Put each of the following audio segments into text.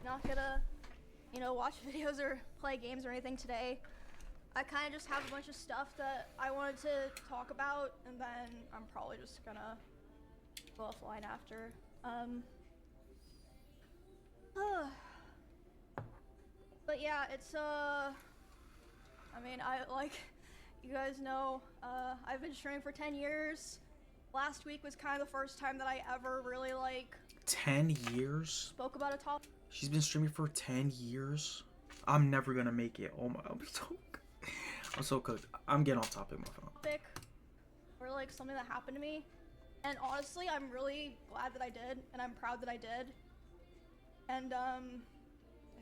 not gonna, watch videos or play games or anything today. I kind of just have a bunch of stuff that I wanted to talk about, and then I'm probably just gonna go offline after. But yeah, it's you guys know, I've been streaming for 10 years. Last week was kind of the first time that I ever really 10 years? spoke about a topic. She's been streaming for 10 years? I'm never gonna make it. Oh my, I'm so cooked. I'm getting off topic, my phone. Or something that happened to me. And honestly, I'm really glad that I did, and I'm proud that I did. And I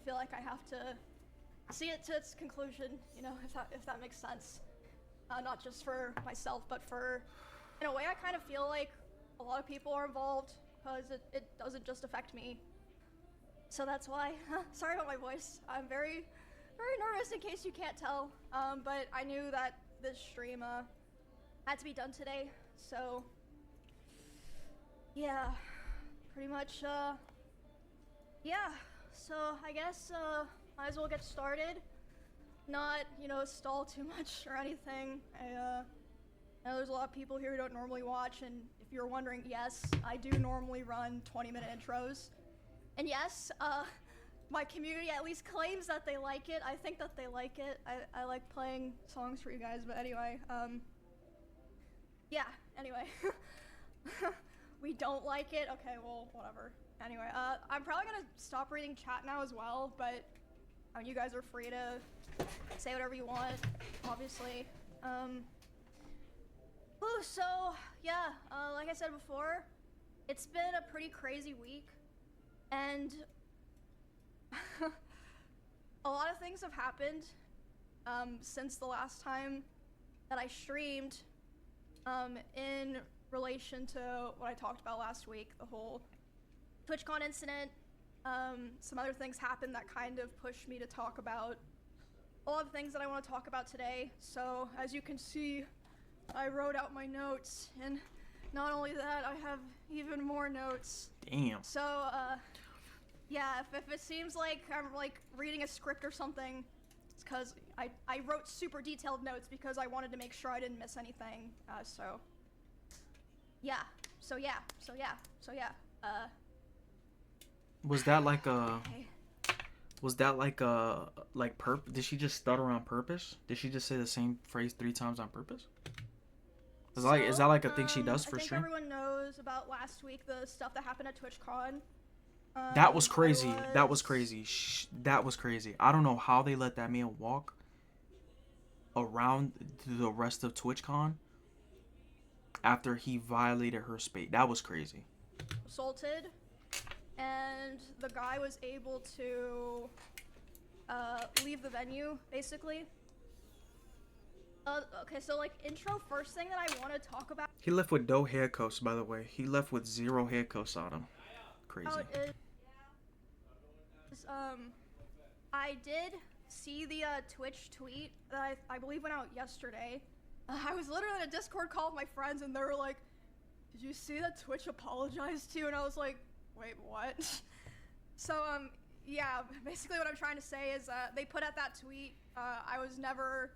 feel like I have to see it to its conclusion, if that makes sense. Not just for myself, but for, in a way, I kind of feel like a lot of people are involved, because it doesn't just affect me. So that's why, sorry about my voice. I'm very, very nervous in case you can't tell. But I knew that this stream had to be done today, so yeah, pretty much, yeah. So I guess might as well get started. Not, stall too much or anything. I know there's a lot of people here who don't normally watch, and if you're wondering, yes, I do normally run 20-minute intros. And yes, my community at least claims that they like it. I think that they like it. I like playing songs for you guys, but anyway, yeah, anyway. We don't like it? Okay, well, whatever. Anyway, I'm probably gonna stop reading chat now as well, but you guys are free to say whatever you want, obviously. So, yeah, like I said before, it's been a pretty crazy week, and a lot of things have happened since the last time that I streamed in relation to what I talked about last week, the whole TwitchCon incident. Some other things happened that kind of pushed me to talk about a lot of things that I want to talk about today. So as you can see, I wrote out my notes, and not only that, I have even more notes. Damn. So yeah, if it seems like I'm reading a script or something, it's because I wrote super detailed notes because I wanted to make sure I didn't miss anything. So yeah. Was that like a... Okay. Was that like a... Did she just stutter on purpose? Did she just say the same phrase 3 times on purpose? Is that like a thing she does for stream? I think everyone knows about last week, the stuff that happened at TwitchCon. That was crazy. That was crazy. That was crazy. I don't know how they let that man walk around the rest of TwitchCon after he violated her space. That was crazy. Assaulted, and the guy was able to leave the venue, basically. Okay, so intro, first thing that I want to talk about. He left with no hair coats, by the way. He left with 0 hair coats on him. Crazy. I did see the Twitch tweet that I believe went out yesterday. I was literally in a Discord call with my friends, and they were like, "Did you see that Twitch apologized to you?" And I was like, "Wait, what?" So yeah, basically what I'm trying to say is they put out that tweet. I was never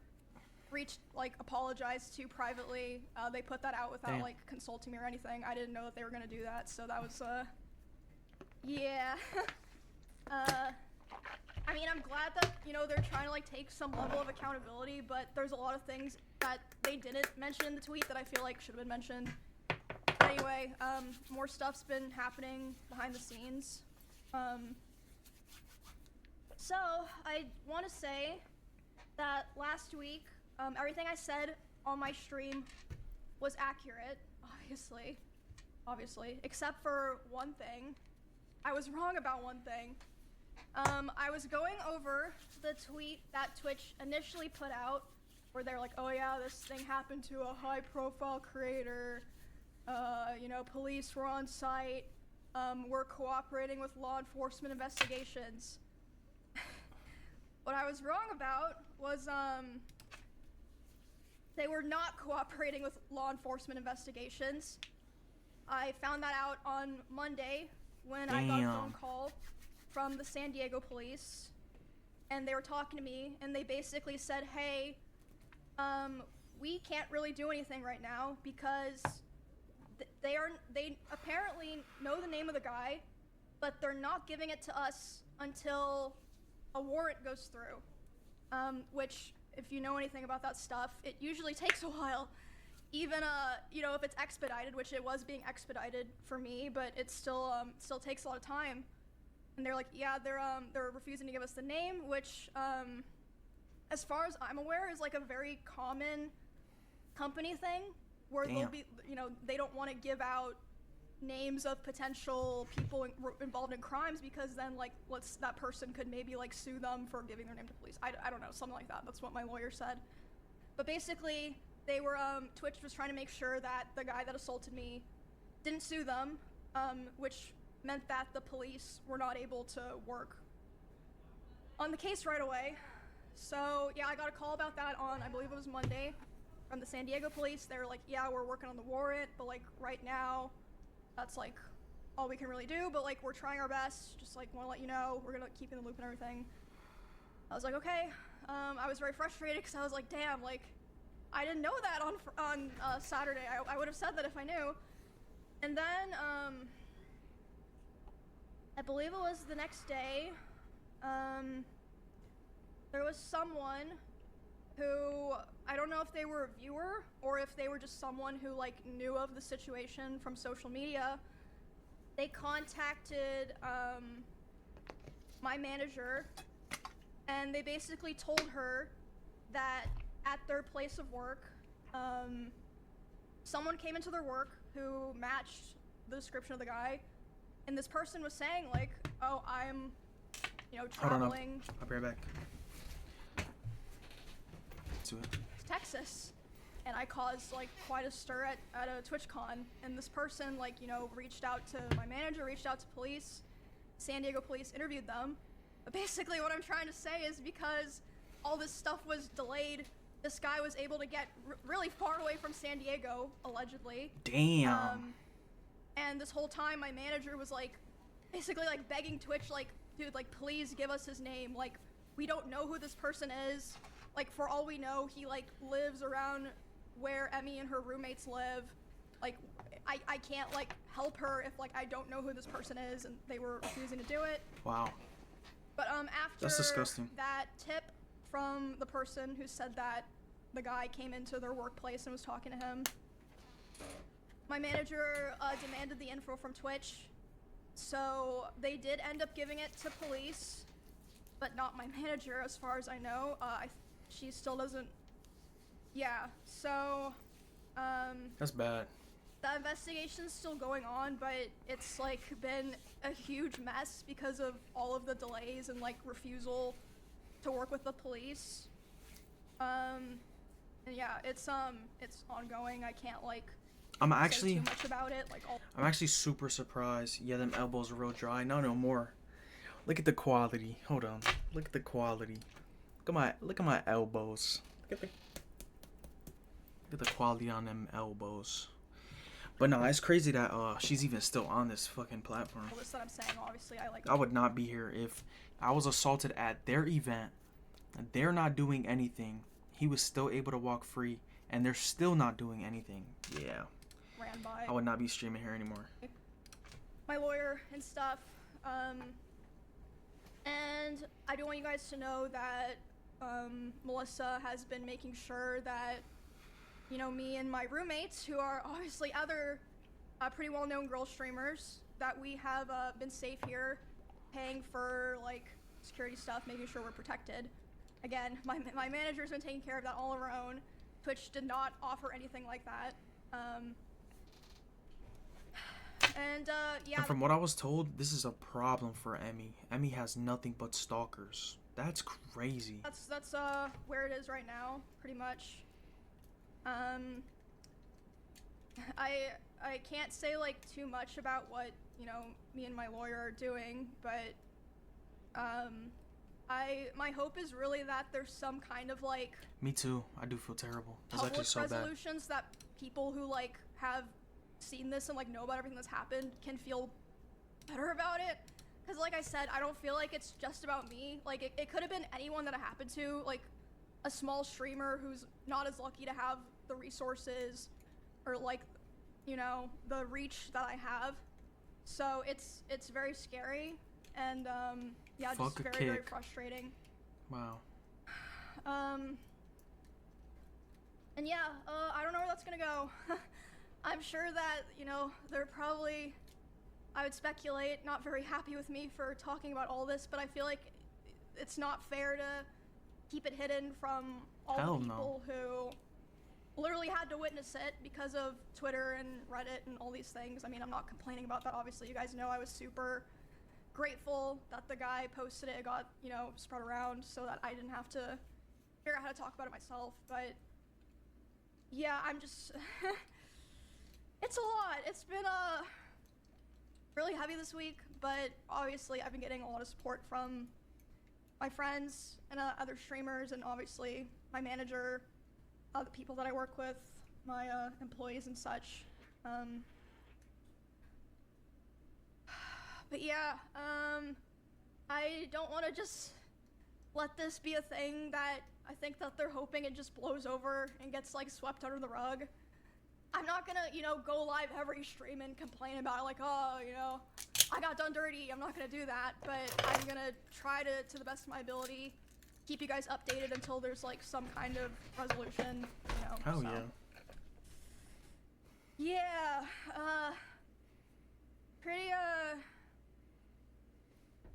apologized to privately. They put that out without consulting me or anything. I didn't know that they were gonna do that, so that was yeah. I mean, I'm glad that they're trying to take some level of accountability, but there's a lot of things that they didn't mention in the tweet that I feel like should have been mentioned. Anyway, more stuff's been happening behind the scenes. So I want to say that last week, everything I said on my stream was accurate, obviously, except for one thing. I was wrong about one thing. I was going over the tweet that Twitch initially put out, where they're like, "Oh yeah, this thing happened to a high-profile creator. Police were on site. We're cooperating with law enforcement investigations." What I was wrong about was they were not cooperating with law enforcement investigations. I found that out on Monday when I got a phone call from the San Diego police, and they were talking to me, and they basically said, hey, we can't really do anything right now because they apparently know the name of the guy, but they're not giving it to us until a warrant goes through. Which, if you know anything about that stuff, it usually takes a while. Even you know, if it's expedited, which it was being expedited for me, but it still takes a lot of time. And they're like, yeah, they're refusing to give us the name, which as far as I'm aware is like a very common company thing where they'll be, you know, they don't want to give out names of potential people involved in crimes because then like that person could maybe like sue them for giving their name to police. I don't know, something like that. That's what my lawyer said. But basically they were Twitch was trying to make sure that the guy that assaulted me didn't sue them, which meant that the police were not able to work on the case right away. So yeah, I got a call about that on, I believe it was Monday, from the San Diego police. They were like, yeah, we're working on the warrant, but like right now that's like all we can really do, but like we're trying our best. Just like want to let you know, we're gonna keep you in the loop and everything. I was like, okay. I was very frustrated because I was like, damn, like I didn't know that on Saturday. I would have said that if I knew. And then I believe it was the next day, there was someone who, I don't know if they were a viewer or if they were just someone who like knew of the situation from social media. They contacted my manager, and they basically told her that at their place of work, someone came into their work who matched the description of the guy, and this person was saying like, oh, I'm, you know, traveling. I'll be right back. To Texas, and I caused like quite a stir at a TwitchCon, and this person like, you know, reached out to my manager, reached out to police, San Diego police interviewed them. But basically what I'm trying to say is because all this stuff was delayed, this guy was able to get really far away from San Diego, allegedly. Damn. And this whole time my manager was like basically like begging Twitch, like, dude, like please give us his name, like we don't know who this person is. Like, for all we know, he, like, lives around where Emmy and her roommates live. Like, I can't, like, help her if, like, I don't know who this person is, and they were refusing to do it. Wow. But, after that's disgusting. That tip from the person who said that the guy came into their workplace and was talking to him, my manager demanded the info from Twitch. So, they did end up giving it to police, but not my manager, as far as I know. She still doesn't. Yeah, so that's bad. The investigation's still going on, but it's like been a huge mess because of all of the delays and like refusal to work with the police. And yeah, it's ongoing. I can't like say too much about it. Like I'm actually super surprised. Yeah, them elbows are real dry. No more. Look at the quality. Hold on. Look at the quality. Look at my elbows. Look at the quality on them elbows. But no, it's crazy that she's even still on this fucking platform. Well, that's what I'm saying. Obviously, I would not be here if I was assaulted at their event. And they're not doing anything. He was still able to walk free, and they're still not doing anything. Yeah. Ran by. I would not be streaming here anymore. My lawyer and stuff. And I do want you guys to know that Melissa has been making sure that, you know, me and my roommates, who are obviously other pretty well-known girl streamers, that we have been safe here, paying for like security stuff, making sure we're protected. Again, my manager's been taking care of that all of her own. Twitch did not offer anything like that. Yeah. And from what I was told, this is a problem for Emmy. Emmy has nothing but stalkers. That's crazy. That's where it is right now, pretty much. I can't say like too much about what, you know, me and my lawyer are doing, but my hope is really that there's some kind of like me too. I do feel terrible. It's public actually so resolutions that people who like have seen this and like know about everything that's happened can feel better about it, because like I said, I don't feel like it's just about me. Like it could have been anyone that it happened to, like a small streamer who's not as lucky to have the resources or like, you know, the reach that I have. So it's very scary and yeah, Fuck just a very kick. frustrating. Wow. And yeah, I don't know where that's gonna go. I'm sure that, you know, they're probably, I would speculate, not very happy with me for talking about all this, but I feel like it's not fair to keep it hidden from all Hell the no. people who literally had to witness it because of Twitter and Reddit and all these things. I mean, I'm not complaining about that, obviously. You guys know I was super grateful that the guy posted it, got, you know, spread around so that I didn't have to figure out how to talk about it myself. But yeah, I'm just it's a lot. It's been really heavy this week, but obviously I've been getting a lot of support from my friends and other streamers, and obviously my manager, the people that I work with, my employees and such. But yeah, I don't want to just let this be a thing that I think that they're hoping it just blows over and gets like swept under the rug. I'm not gonna, you know, go live every stream and complain about it like, oh, you know, I got done dirty. I'm not gonna do that, but I'm gonna try to the best of my ability, keep you guys updated until there's like some kind of resolution, you know. Hell so. yeah. Yeah,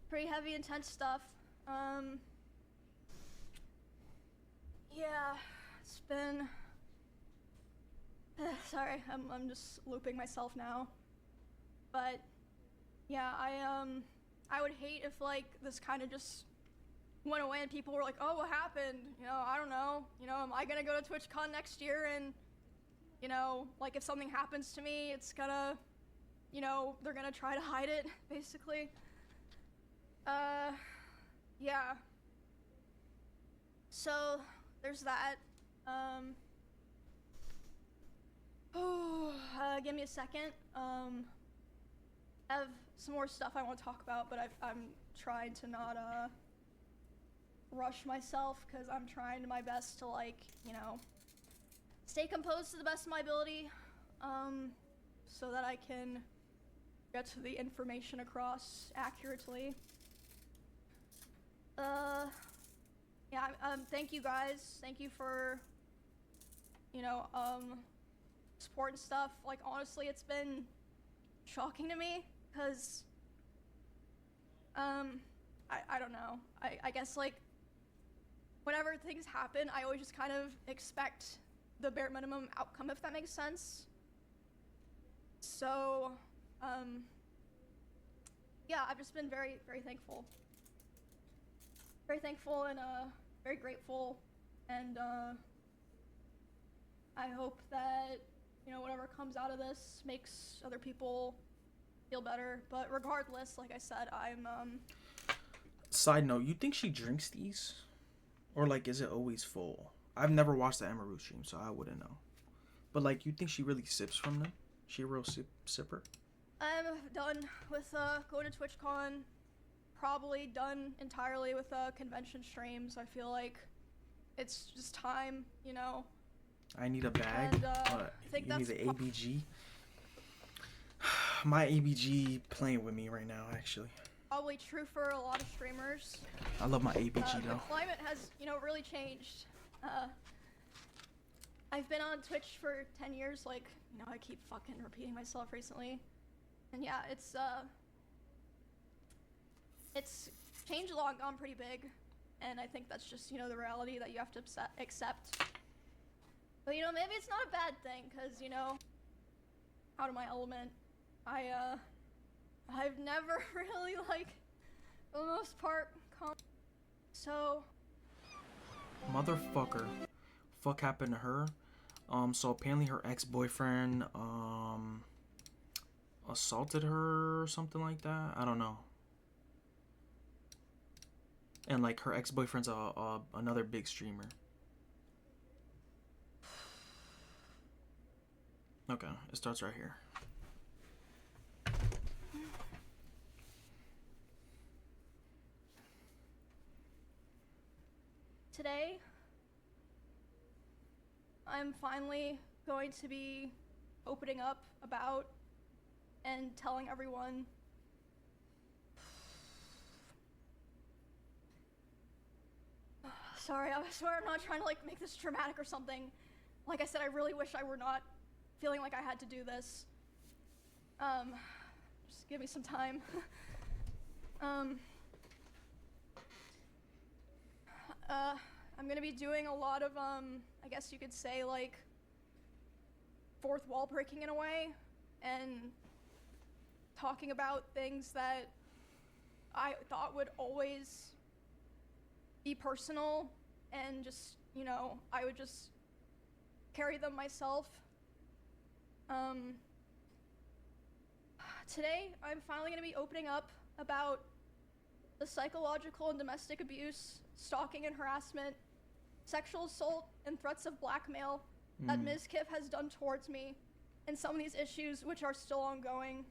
pretty heavy, intense stuff. Yeah, it's been. Sorry, I'm just looping myself now. But yeah, I would hate if like this kind of just went away and people were like, oh, what happened? You know, I don't know. You know, am I gonna go to TwitchCon next year and, you know, like if something happens to me, it's gonna, you know, they're gonna try to hide it, basically. Yeah. So there's that. Give me a second. I have some more stuff I want to talk about, but I'm trying to not rush myself because I'm trying my best to, like, you know, stay composed to the best of my ability, so that I can get to the information across accurately. Yeah, thank you guys. Thank you for, you know, support and stuff. Like, honestly, it's been shocking to me, because, I don't know. I guess, like, whenever things happen, I always just kind of expect the bare minimum outcome, if that makes sense. So, yeah, I've just been very, very thankful. Very thankful and, very grateful, and, I hope that, you know, whatever comes out of this makes other people feel better. But regardless, like I said, I'm, Side note, you think she drinks these? Or, like, is it always full? I've never watched the emiru stream, so I wouldn't know. But, like, you think she really sips from them? She a real sipper? I'm done with, going to TwitchCon. Probably done entirely with, convention streams. I feel like it's just time, you know. I need a bag. And, I think you need that's the ABG. My ABG playing with me right now, actually. probably true for a lot of streamers. I love my ABG The though. climate has, you know, really changed. I've been on Twitch for 10 years, like, you know, I keep fucking repeating myself recently. And yeah, it's changed a lot, gone pretty big. And I think that's just, you know, the reality that you have to accept. But, you know, maybe it's not a bad thing, because, you know, out of my element, I've never really, like, for the most part, so. Motherfucker. Fuck happened to her? So apparently her ex-boyfriend, assaulted her or something like that. I don't know. And, like, her ex-boyfriend's another big streamer. Okay, it starts right here. Today, I'm finally going to be opening up about and telling everyone sorry, I swear I'm not trying to like make this dramatic or something. Like I said, I really wish I were not feeling like I had to do this. Just give me some time. I'm gonna be doing a lot of, I guess you could say, like, fourth wall breaking in a way, and talking about things that I thought would always be personal, and just, you know, I would just carry them myself. Today, I'm finally gonna be opening up about the psychological and domestic abuse, stalking and harassment, sexual assault, and threats of blackmail that Mizkif has done towards me, and some of these issues which are still ongoing.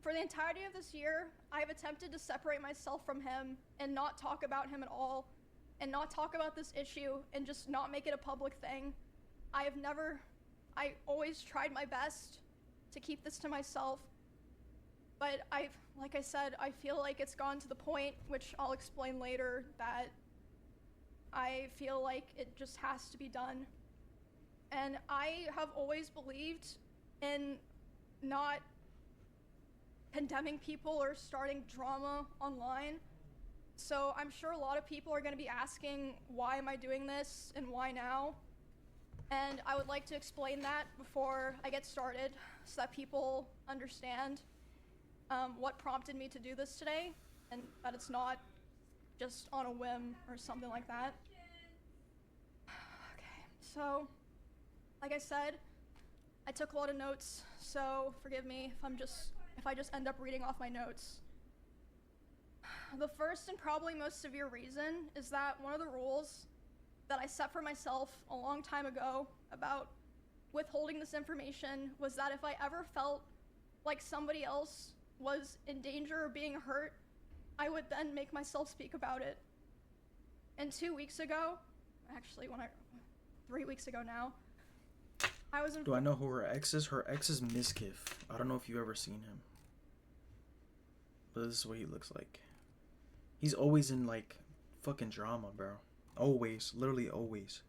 For the entirety of this year, I've attempted to separate myself from him and not talk about him at all, and not talk about this issue and just not make it a public thing. I always tried my best to keep this to myself, but like I said, I feel like it's gone to the point, which I'll explain later, that I feel like it just has to be done. And I have always believed in not condemning people or starting drama online. So I'm sure a lot of people are going to be asking, why am I doing this and why now? And I would like to explain that before I get started so that people understand what prompted me to do this today, and that it's not just on a whim or something like that. Okay, so like I said, I took a lot of notes, so forgive me if I just end up reading off my notes. The first and probably most severe reason is that one of the rules that I set for myself a long time ago about withholding this information was that if I ever felt like somebody else was in danger or being hurt, I would then make myself speak about it. And 2 weeks ago, actually 3 weeks ago now, I was in— Do I know who her ex is? Her ex is Mizkif. I don't know if you've ever seen him, but this is what he looks like. He's always in like fucking drama, bro. Always, literally always.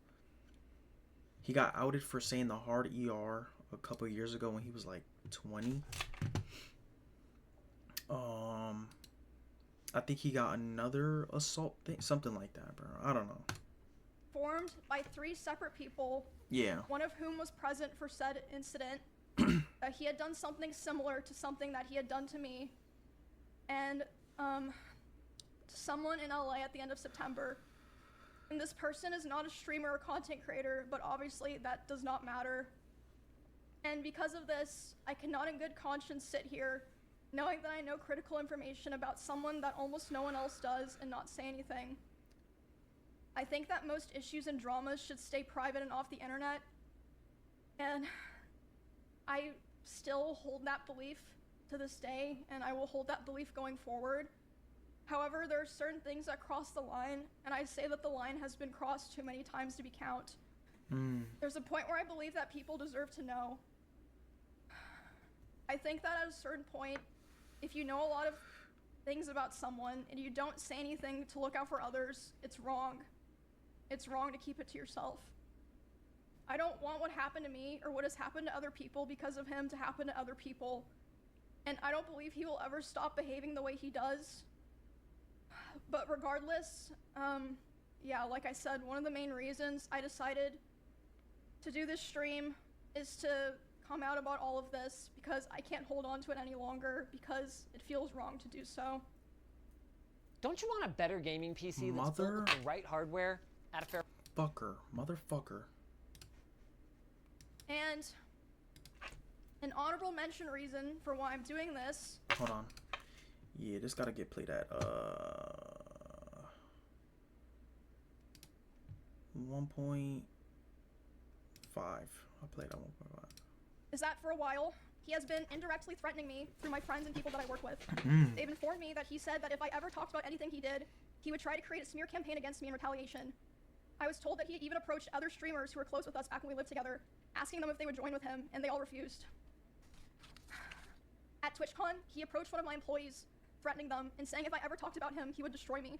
He got outed for saying the hard ER a couple of years ago when he was like 20. I think he got another assault thing, something like that, bro. I don't know. Formed by 3 separate people. Yeah. One of whom was present for said incident. He had done something similar to something that he had done to me, and to someone in LA at the end of September. And this person is not a streamer or content creator, but obviously that does not matter. And because of this, I cannot in good conscience sit here knowing that I know critical information about someone that almost no one else does and not say anything. I think that most issues and dramas should stay private and off the internet, and I still hold that belief to this day, and I will hold that belief going forward. However, there are certain things that cross the line, and I say that the line has been crossed too many times to be count. There's a point where I believe that people deserve to know. I think that at a certain point, if you know a lot of things about someone and you don't say anything to look out for others, it's wrong. It's wrong to keep it to yourself. I don't want what happened to me or what has happened to other people because of him to happen to other people. And I don't believe he will ever stop behaving the way he does. But regardless, yeah, like I said, one of the main reasons I decided to do this stream is to come out about all of this because I can't hold on to it any longer because it feels wrong to do so. Don't you want a better gaming PC that's built with the right hardware at a fair— Motherfucker. And an honorable mention reason for why I'm doing this— Hold on. Yeah, this gotta get played at 1.5. I'll play it at 1.5. is that for a while, he has been indirectly threatening me through my friends and people that I work with. They've informed me that he said that if I ever talked about anything he did, he would try to create a smear campaign against me in retaliation. I was told that he even approached other streamers who were close with us back when we lived together, asking them if they would join with him, and they all refused. At TwitchCon, he approached one of my employees, threatening them and saying if I ever talked about him, he would destroy me.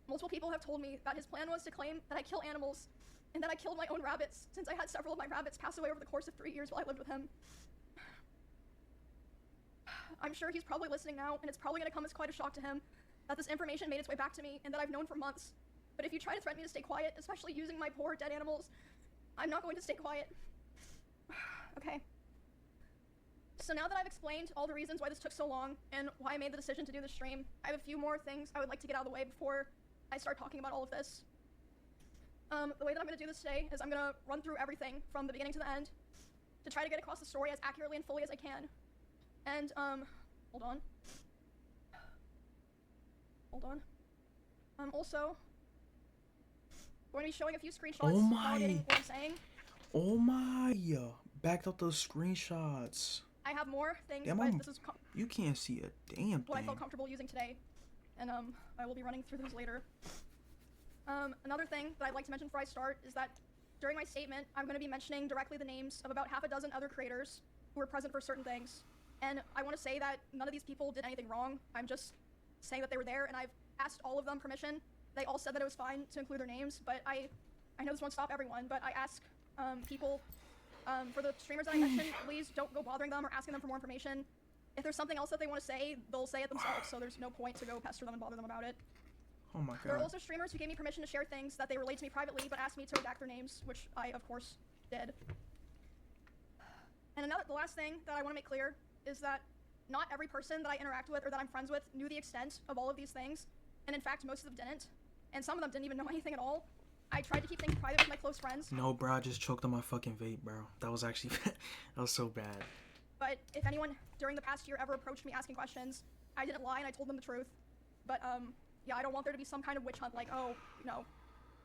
Multiple people have told me that his plan was to claim that I kill animals and that I killed my own rabbits, since I had several of my rabbits pass away over the course of 3 years while I lived with him. I'm sure he's probably listening now, and it's probably gonna come as quite a shock to him that this information made its way back to me and that I've known for months. But if you try to threaten me to stay quiet, especially using my poor dead animals, I'm not going to stay quiet. Okay. So now that I've explained all the reasons why this took so long and why I made the decision to do this stream, I have a few more things I would like to get out of the way before I start talking about all of this. The way that I'm going to do this today is I'm going to run through everything from the beginning to the end to try to get across the story as accurately and fully as I can. And, hold on. I'm also going to be showing a few screenshots validating what I'm saying. Oh my! Backed up those screenshots. I have more things, Damn, but this is you can't see a damn thing. what I felt comfortable using today. And, I will be running through those later. Another thing that I'd like to mention before I start is that during my statement, I'm going to be mentioning directly the names of about half a dozen other creators who were present for certain things. And I want to say that none of these people did anything wrong. I'm just saying that they were there, and I've asked all of them permission. They all said that it was fine to include their names, but I know this won't stop everyone, but I ask people, for the streamers that I mentioned, please don't go bothering them or asking them for more information. If there's something else that they want to say, they'll say it themselves, so there's no point to go pester them and bother them about it. Oh my god. There are also streamers who gave me permission to share things that they relate to me privately, but asked me to redact their names, which I, of course, did. And the last thing that I want to make clear is that not every person that I interact with or that I'm friends with knew the extent of all of these things, and in fact, most of them didn't, and some of them didn't even know anything at all. I tried to keep things private with my close friends. No, bro, I just choked on my fucking vape, bro. That was actually, that was so bad. But if anyone during the past year ever approached me asking questions, I didn't lie and I told them the truth. But, yeah, I don't want there to be some kind of witch hunt like, oh,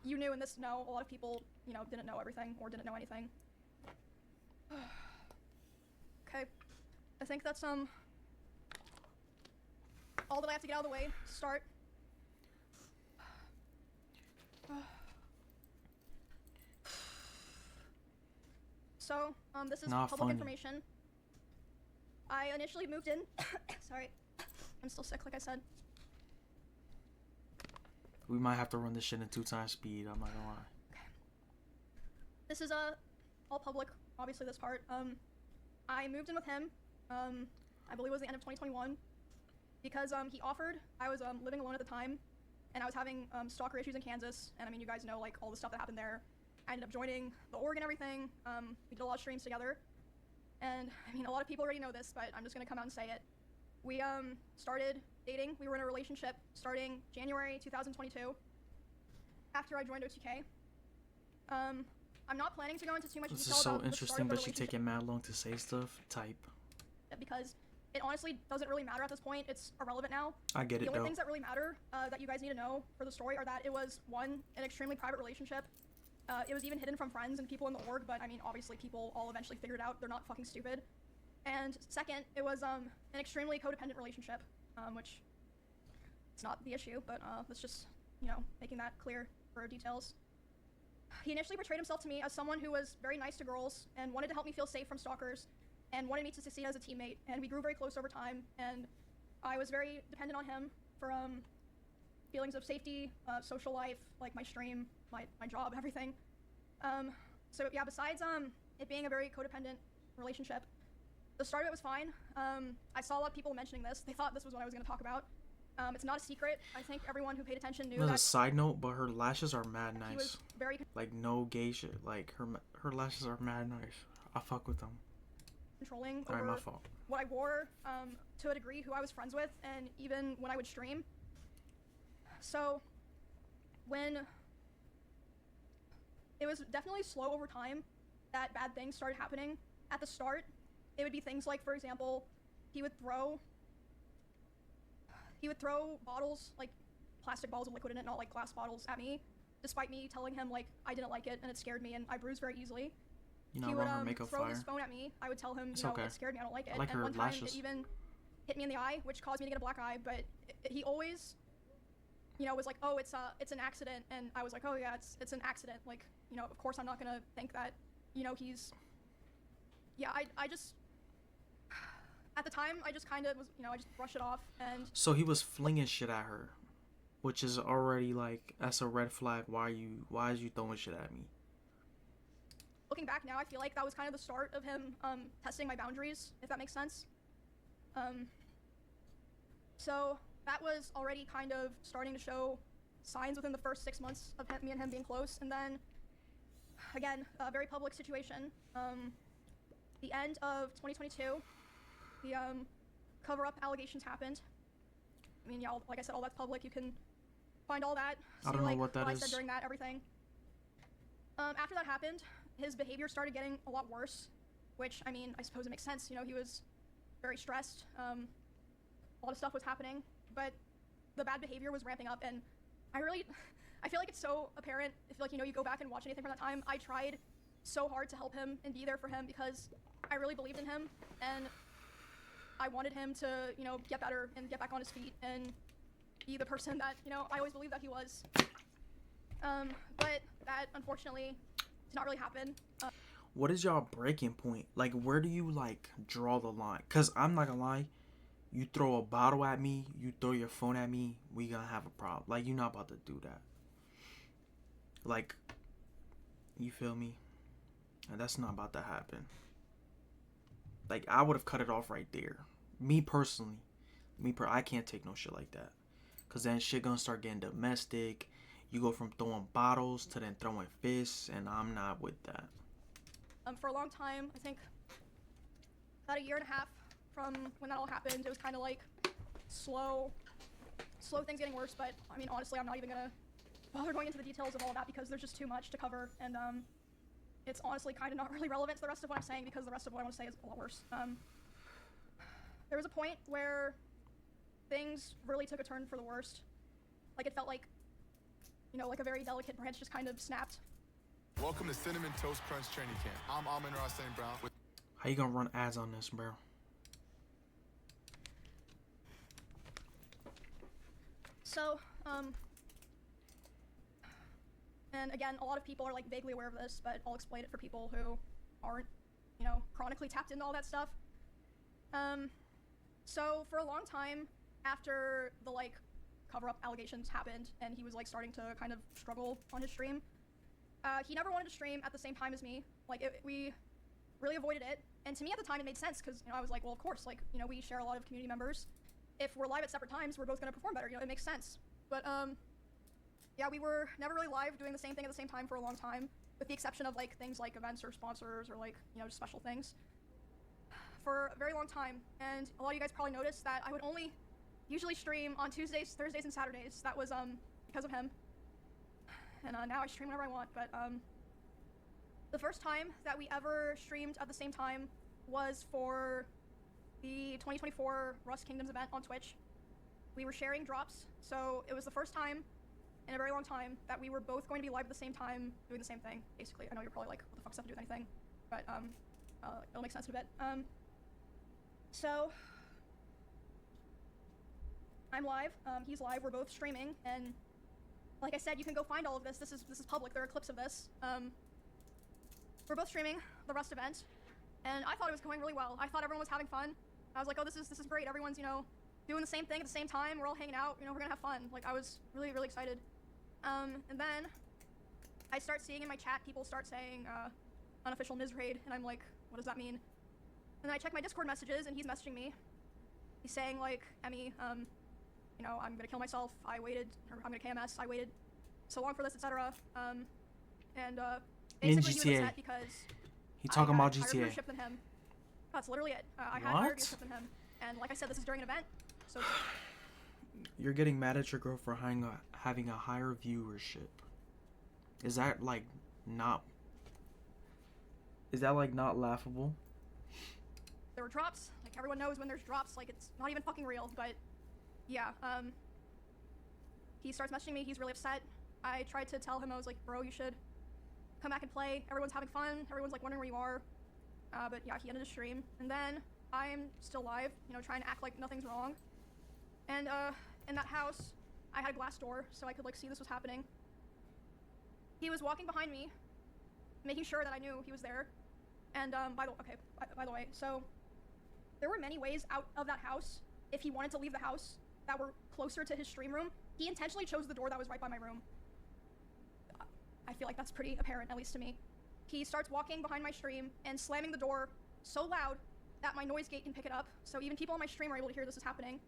you knew and this, no. A lot of people, didn't know everything or didn't know anything. Okay. I think that's, all that I have to get out of the way to start. So, this is public information. I initially moved in. Sorry. I'm still sick, like I said. We might have to run this shit in 2x speed, I'm not gonna lie. Okay. This is, all public, obviously this part. I moved in with him, I believe it was the end of 2021, because, he offered. I was, living alone at the time, and I was having, stalker issues in Kansas, and I mean, you guys know, like, all the stuff that happened there. I ended up joining the org and everything. We did a lot of streams together. And, I mean, a lot of people already know this, but I'm just gonna come out and say it. We, started dating. We were in a relationship starting January 2022, after I joined OTK. I'm not planning to go into too much detail about the start of the relationship. This is so interesting, but you taking mad long to say stuff. Type. Because it honestly doesn't really matter at this point. It's irrelevant now. I get it, The only things that really matter, that you guys need to know for the story are that it was, one, an extremely private relationship. It was even hidden from friends and people in the org, but I mean, obviously people all eventually figured it out. They're not fucking stupid. And second, it was, an extremely codependent relationship, which it's not the issue, but, let's just, making that clear for details. He initially portrayed himself to me as someone who was very nice to girls and wanted to help me feel safe from stalkers and wanted me to succeed as a teammate, and we grew very close over time, and I was very dependent on him for, feelings of safety, social life, like my stream, my job, everything. So yeah, besides it being a very codependent relationship, the start of it was fine. I saw a lot of people mentioning this. They thought this was what I was going to talk about. It's not a secret. I think everyone who paid attention knew that. As a side note, but her lashes are mad nice. He was very like no gay shit. Like her lashes are mad nice. I fuck with them. Controlling Sorry, over my fault. what I wore, to a degree, who I was friends with, and even when I would stream. So, when it was definitely slow over time that bad things started happening. At the start, it would be things like, for example, he would throw bottles, like plastic bottles with liquid in it, not like glass bottles, at me, despite me telling him like I didn't like it and it scared me and I bruised very easily. You he know, would throw his phone at me. I would tell him, it scared me, I don't like it. I like and her one time lashes. it even hit me in the eye, which caused me to get a black eye, but he always you know, was like, oh, it's an accident, and I was like, oh yeah, it's an accident. Like, you know, of course I'm not gonna think that, you know, he's. Yeah, I just. At the time, I just kind of was, you know, I just brushed it off, and. So he was flinging shit at her, which is already like that's a red flag. Why is you throwing shit at me? Looking back now, I feel like that was kind of the start of him testing my boundaries, if that makes sense. So that was already kind of starting to show signs within the first 6 months of me and him being close. And then, again, a very public situation. The end of 2022, the cover-up allegations happened. I mean, yeah, like I said, all that's public. You can find all that. See, I don't know like, what that I is. said during that, everything. After that happened, his behavior started getting a lot worse, which, I mean, I suppose it makes sense. You know, he was very stressed. A lot of stuff was happening, but the bad behavior was ramping up, and I feel like it's so apparent. If, like, you know, you go back and watch anything from that time, I tried so hard to help him and be there for him because I really believed in him, and I wanted him to, you know, get better and get back on his feet and be the person that, you know, I always believed that he was. But that, unfortunately, did not really happen. What is y'all breaking point? Like, where do you, like, draw the line? Because I'm not gonna lie, you throw a bottle at me, you throw your phone at me, we gonna have a problem. Like, you're not about to do that. Like, you feel me? And that's not about to happen. Like, I would have cut it off right there. Me personally. I can't take no shit like that. Because then shit gonna start getting domestic. You go from throwing bottles to then throwing fists, and I'm not with that. For a long time, I think about a year and a half from when that all happened, it was kind of like slow things getting worse. But I mean, honestly, I'm not even gonna bother going into the details of all of that because there's just too much to cover, and it's honestly kind of not really relevant to the rest of what I'm saying because the rest of what I want to say is a lot worse. There was a point where things really took a turn for the worst. Like, it felt like, you know, like a very delicate branch just kind of snapped. Welcome to Cinnamon Toast Crunch Training Camp. I'm Amenra St. Brown. How you gonna run ads on this, bro? So, and again, a lot of people are like vaguely aware of this, but I'll explain it for people who aren't, you know, chronically tapped into all that stuff. So for a long time after the like cover-up allegations happened and he was like starting to kind of struggle on his stream, he never wanted to stream at the same time as me. Like, we really avoided it. And to me at the time it made sense because, you know, I was like, well, of course, like, you know, we share a lot of community members. If we're live at separate times, we're both going to perform better. You know, it makes sense. But yeah, we were never really live doing the same thing at the same time for a long time, with the exception of like things like events or sponsors or like, you know, just special things for a very long time. And a lot of you guys probably noticed that I would only usually stream on Tuesdays, Thursdays, and Saturdays. That was because of him. And now I stream whenever I want. But the first time that we ever streamed at the same time was for the 2024 Rust Kingdoms event on Twitch. We were sharing drops, so it was the first time in a very long time that we were both going to be live at the same time doing the same thing, basically. I know you're probably like, what the fuck's that to do with anything? But it'll make sense in a bit. So I'm live, he's live, we're both streaming, and like I said, you can go find all of this. This is public, there are clips of this. We're both streaming the Rust event, and I thought it was going really well. I thought everyone was having fun. I was like, oh, this is great. Everyone's, you know, doing the same thing at the same time. We're all hanging out, you know, we're gonna have fun. Like, I was really, really excited. And then I start seeing in my chat, people start saying, unofficial Miz raid, and I'm like, what does that mean? And then I check my Discord messages, and he's messaging me. He's saying, like, Emmy, you know, I'm gonna kill myself. I waited, or I'm gonna KMS. I waited so long for this, etc. Basically, he was upset because he talking about I had GTA. higher viewership than him. That's literally it. I had higher viewership than him, and like I said, this is during an event, so. You're getting mad at your girl for having a higher viewership. Is that like not? Is that like not laughable? There were drops. Like, everyone knows when there's drops. Like, it's not even fucking real. But yeah, he starts messaging me. He's really upset. I tried to tell him, I was like, bro, you should come back and play. Everyone's having fun. Everyone's like wondering where you are. But yeah, he ended his stream. And then I'm still live, you know, trying to act like nothing's wrong. And in that house, I had a glass door, so I could like see this was happening. He was walking behind me, making sure that I knew he was there. And by the way, so there were many ways out of that house if he wanted to leave the house that were closer to his stream room. He intentionally chose the door that was right by my room. I feel like that's pretty apparent, at least to me. He starts walking behind my stream and slamming the door so loud that my noise gate can pick it up, so even people on my stream are able to hear this is happening.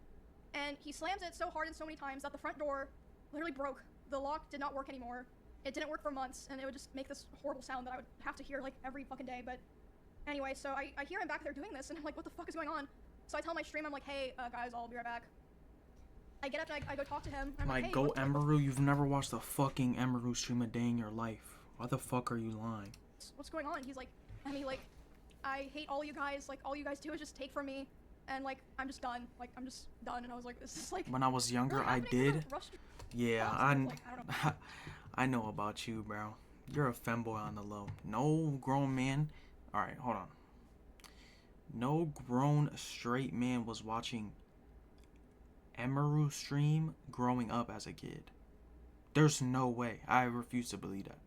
And he slams it so hard and so many times that the front door literally broke. The lock did not work anymore. It didn't work for months, and it would just make this horrible sound that I would have to hear like every fucking day. But anyway, so I hear him back there doing this, and I'm like, what the fuck is going on? So I tell my stream, I'm like, hey, guys, I'll be right back. I get up and I go talk to him. I'm like, hey, go emiru. You've never watched a fucking emiru stream a day in your life. Why the fuck are you lying? What's going on? He's like, Emmy, like, I hate all you guys. Like, all you guys do is just take from me. And, like, I'm just done. Like, I'm just done. And I was like, this is, like... When I was younger, I did. Yeah, I don't know. I know about you, bro. You're a femboy on the low. No grown man... Alright, hold on. No grown straight man was watching emiru stream growing up as a kid. There's no way. I refuse to believe that.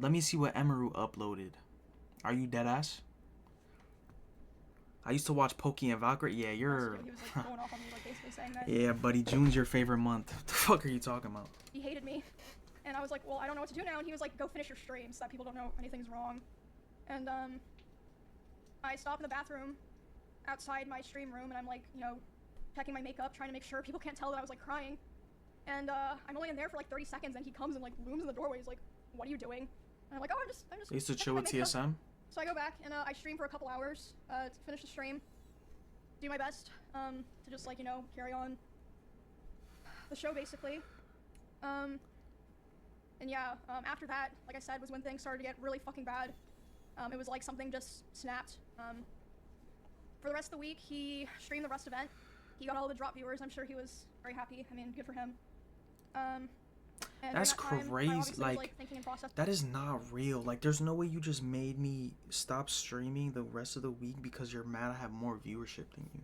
Let me see what emiru uploaded. Are you dead ass? I used to watch Pokey and Valkyrie. Yeah, you're... He was, like, going off on me, like, basically saying that... Yeah, buddy, June's your favorite month. What the fuck are you talking about? He hated me. And I was like, well, I don't know what to do now. And he was like, go finish your stream so that people don't know anything's wrong. And, I stop in the bathroom outside my stream room, and I'm, like, you know, checking my makeup, trying to make sure people can't tell that I was, like, crying. And, I'm only in there for, like, 30 seconds, and he comes and, like, looms in the doorway. He's like, what are you doing? And I'm like, oh, I'm just I used to chill with TSM. So I go back and I stream for a couple hours to finish the stream, do my best to just, like, you know, carry on the show basically. And yeah, after that, like I said, was when things started to get really fucking bad. It was like something just snapped. For the rest of the week, he streamed the Rust event. He got all the drop viewers. I'm sure he was very happy. I mean, good for him. And that's that time, crazy. like thinking and processing. That is not real. Like, there's no way you just made me stop streaming the rest of the week because you're mad I have more viewership than you.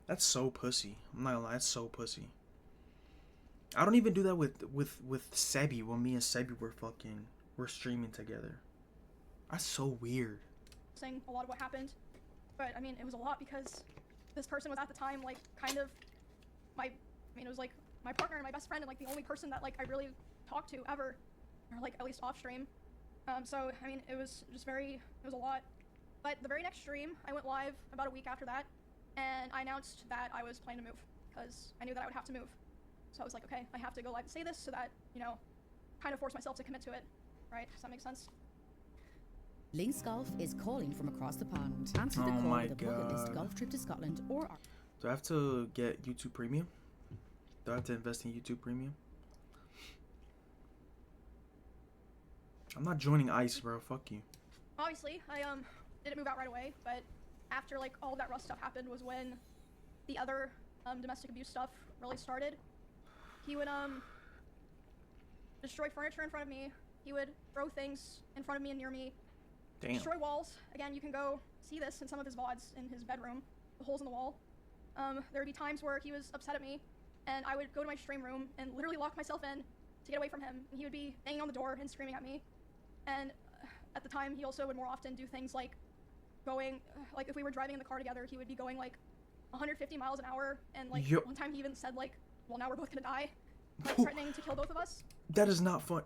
That's so pussy. I'm not gonna lie, that's so pussy. I don't even do that with Sebi when me and Sebi were streaming together. That's so weird. Saying a lot of what happened, but I mean, it was a lot because this person was at the time, like, kind of it was like my partner and my best friend and, like, the only person that, like, I really talked to ever, or, like, at least off stream. So I mean, it was a lot. But the very next stream, I went live about a week after that, and I announced that I was planning to move because I knew that I would have to move. So I was like, okay, I have to go live and say this so that, you know, kind of force myself to commit to it, right? Does that make sense? Links Golf is calling from across the pond. Answer the call with a bucket list golf trip to Scotland or... Do I have to get YouTube Premium? Do I have to invest in YouTube Premium? I'm not joining ICE, bro. Fuck you. Obviously, I didn't move out right away, but after, like, all that Rust stuff happened was when the other domestic abuse stuff really started. He would destroy furniture in front of me. He would throw things in front of me and near me. Damn. Destroy walls. Again, you can go see this in some of his VODs in his bedroom, the holes in the wall. There would be times where he was upset at me, and I would go to my stream room and literally lock myself in to get away from him. And he would be banging on the door and screaming at me. And at the time, he also would more often do things like going, like, if we were driving in the car together, he would be going, like, 150 miles an hour, and, like, one time he even said, like, well, now we're both gonna die, like, threatening to kill both of us. That is not fun.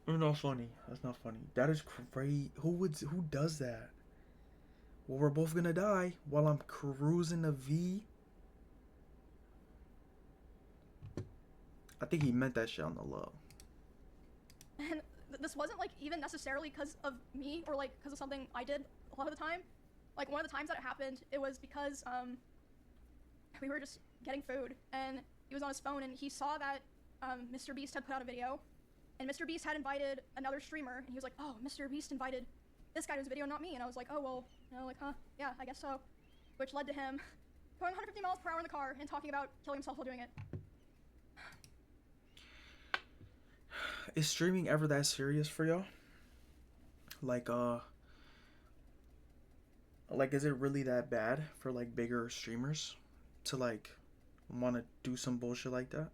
It's not funny. That's not funny. That is crazy. Who does that? Well, we're both gonna die while I'm cruising a V. I think he meant that shit on the low. And this wasn't, like, even necessarily because of me or, like, because of something I did a lot of the time. Like, one of the times that it happened, it was because we were just getting food, and he was on his phone, and he saw that Mr. Beast had put out a video, and Mr. Beast had invited another streamer, and he was like, oh, Mr. Beast invited this guy to his video, not me. And I was like, oh, well, you know, like, huh, yeah, I guess so. Which led to him going 150 miles per hour in the car and talking about killing himself while doing it. Is streaming ever that serious for y'all? Like, is it really that bad for, like, bigger streamers to, like, want to do some bullshit like that.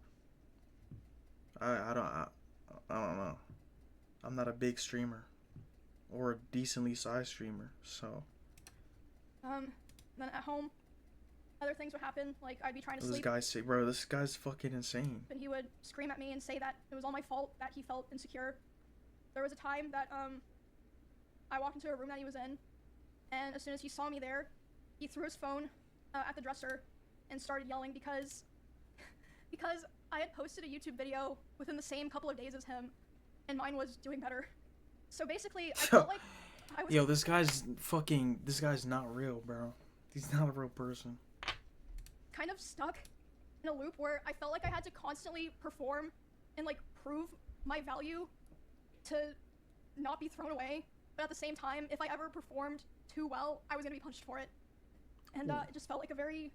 I don't know. I'm not a big streamer or a decently sized streamer, so. Then at home, other things would happen. Like I'd be trying to This sleep. guy's sick, bro. This guy's fucking insane. And he would scream at me and say that it was all my fault that he felt insecure. There was a time that I walked into a room that he was in, and as soon as he saw me there, he threw his phone at the dresser and started yelling because I had posted a YouTube video within the same couple of days as him, and mine was doing better. So basically, I felt like I was. Yo, this guy's not real, bro. He's not a real person. Kind of stuck in a loop where I felt like I had to constantly perform and like prove my value to not be thrown away, but at the same time, if I ever performed too well, I was gonna be punished for it. And it just felt like a very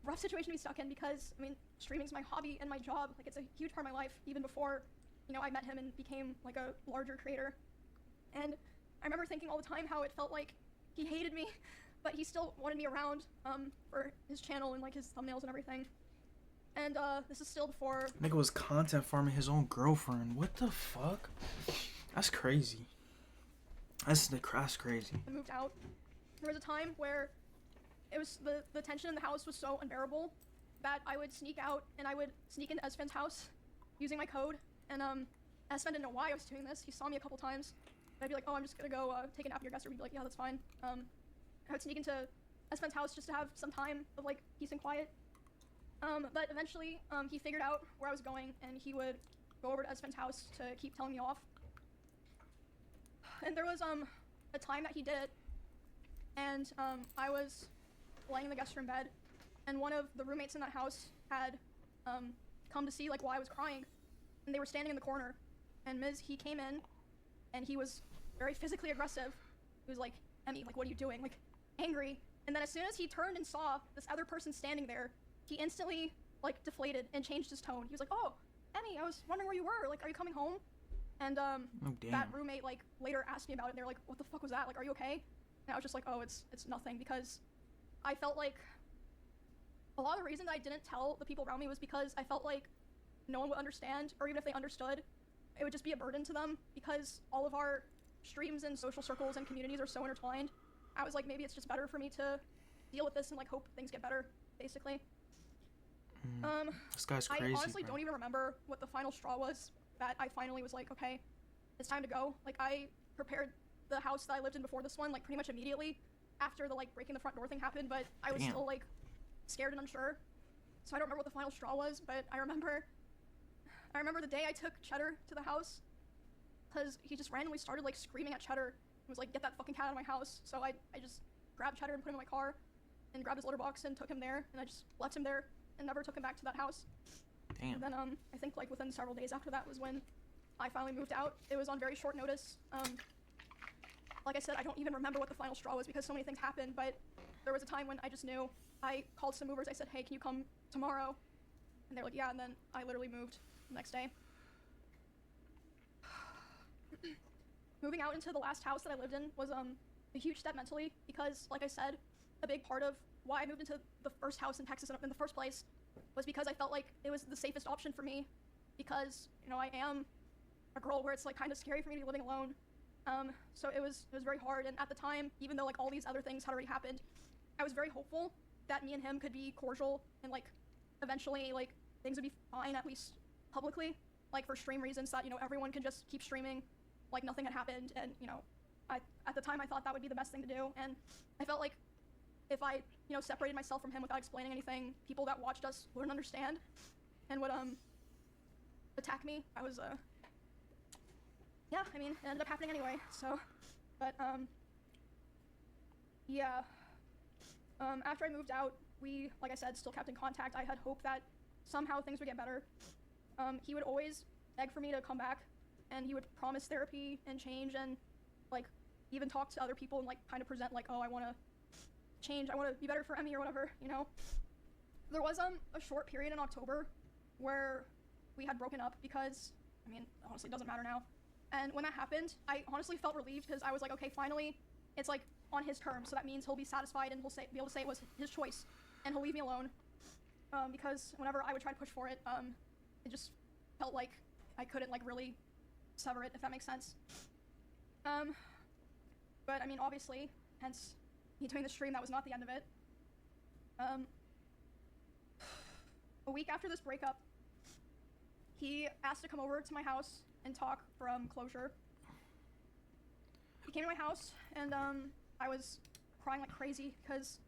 rough situation to be stuck in because, I mean, streaming's my hobby and my job. Like, it's a huge part of my life, even before, you know, I met him and became like a larger creator. And I remember thinking all the time how it felt like he hated me, but he still wanted me around for his channel and like his thumbnails and everything. And this is still before. Nigga was content farming his own girlfriend. What the fuck? That's crazy. That's crazy. I moved out. There was a time where it was the tension in the house was so unbearable that I would sneak out and I would sneak into Esfan's house using my code. And Esfan didn't know why I was doing this. He saw me a couple times. I'd be like, oh, I'm just gonna go take a nap in your guest room. He'd be like, yeah, that's fine. I would sneak into Esfan's house just to have some time of like peace and quiet. But eventually, he figured out where I was going, and he would go over to Esfan's house to keep telling me off. And there was a time that he did it, and I was laying in the guest room bed, and one of the roommates in that house had come to see like why I was crying, and they were standing in the corner, and he came in, and he was very physically aggressive. He was like, Emmy, like, what are you doing? Like, angry. And then as soon as he turned and saw this other person standing there, he instantly, like, deflated and changed his tone. He was like, oh, Emmy, I was wondering where you were. Like, are you coming home? And, that roommate, like, later asked me about it, and they're like, what the fuck was that? Like, are you okay? And I was just like, oh, it's nothing, because I felt like a lot of the reason that I didn't tell the people around me was because I felt like no one would understand, or even if they understood, it would just be a burden to them, because all of our streams and social circles and communities are so intertwined. I was like, maybe it's just better for me to deal with this and, like, hope things get better, basically. This guy's crazy, I honestly bro. don't even remember what the final straw was that I finally was like, okay, it's time to go. Like, I prepared the house that I lived in before this one, like, pretty much immediately after the, like, breaking the front door thing happened, but I was still, like, scared and unsure. So I don't remember what the final straw was, but I remember the day I took Cheddar to the house, because he just randomly started, like, screaming at Cheddar and was like, get that fucking cat out of my house. So I just grabbed Cheddar and put him in my car and grabbed his litter box and took him there, and I just left him there and never took him back to that house. Damn. And then I think like within several days after that was when I finally moved out. It was on very short notice. Like I said, I don't even remember what the final straw was because so many things happened, but there was a time when I just knew. I called some movers. I said, hey, can you come tomorrow? And they're like, yeah, and then I literally moved the next day. Moving out into the last house that I lived in was a huge step mentally because, like I said, a big part of why I moved into the first house in Texas in the first place was because I felt like it was the safest option for me because, you know, I am a girl where it's like kind of scary for me to be living alone. So it was very hard, and at the time, even though like all these other things had already happened, I was very hopeful that me and him could be cordial and like eventually like things would be fine, at least publicly, like for stream reasons that, you know, everyone could just keep streaming like nothing had happened. And, you know, at the time I thought that would be the best thing to do, and I felt like if I, you know, separated myself from him without explaining anything, people that watched us wouldn't understand and would attack me. I was yeah, I mean, it ended up happening anyway, so, but yeah, after I moved out, we, like I said, still kept in contact. I had hoped that somehow things would get better. He would always beg for me to come back, and he would promise therapy and change and, like, even talk to other people and, like, kind of present, like, oh, I want to change, I want to be better for Emmy or whatever, you know? There was a short period in October where we had broken up because, I mean, honestly, it doesn't matter now. And when that happened, I honestly felt relieved because I was like, okay, finally, it's like on his terms, so that means he'll be satisfied and he'll be able to say it was his choice, and he'll leave me alone. because whenever I would try to push for it, it just felt like I couldn't like really sever it, if that makes sense. But I mean, obviously, hence me doing the stream, that was not the end of it. A week after this breakup, he asked to come over to my house and talk for closure. He came to my house, and I was crying like crazy because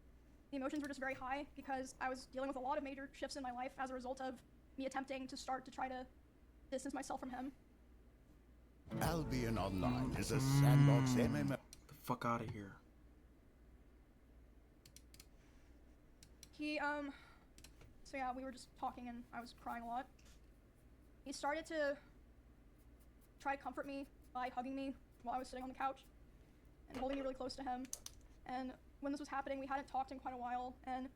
the emotions were just very high because I was dealing with a lot of major shifts in my life as a result of me attempting to try to distance myself from him. Albion Online is a sandbox MMO. The fuck out of here. So yeah, we were just talking and I was crying a lot. He started to try to comfort me by hugging me while I was sitting on the couch and holding me really close to him. And when this was happening, we hadn't talked in quite a while, and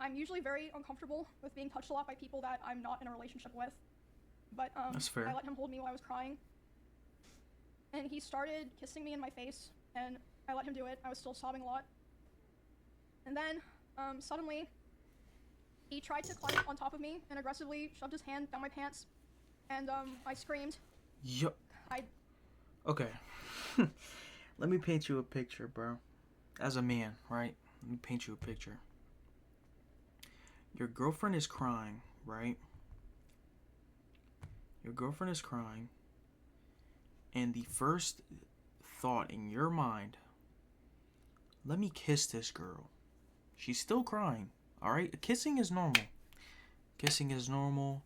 I'm usually very uncomfortable with being touched a lot by people that I'm not in a relationship with. But That's fair. I let him hold me while I was crying. And he started kissing me in my face, and I let him do it. I was still sobbing a lot. And then, suddenly, he tried to climb on top of me and aggressively shoved his hand down my pants, and I screamed. Yup. Okay. Let me paint you a picture, bro. As a man, right? Let me paint you a picture. Your girlfriend is crying, right? Your girlfriend is crying, and the first thought in your mind, let me kiss this girl. She's still crying, alright? Kissing is normal. Kissing is normal.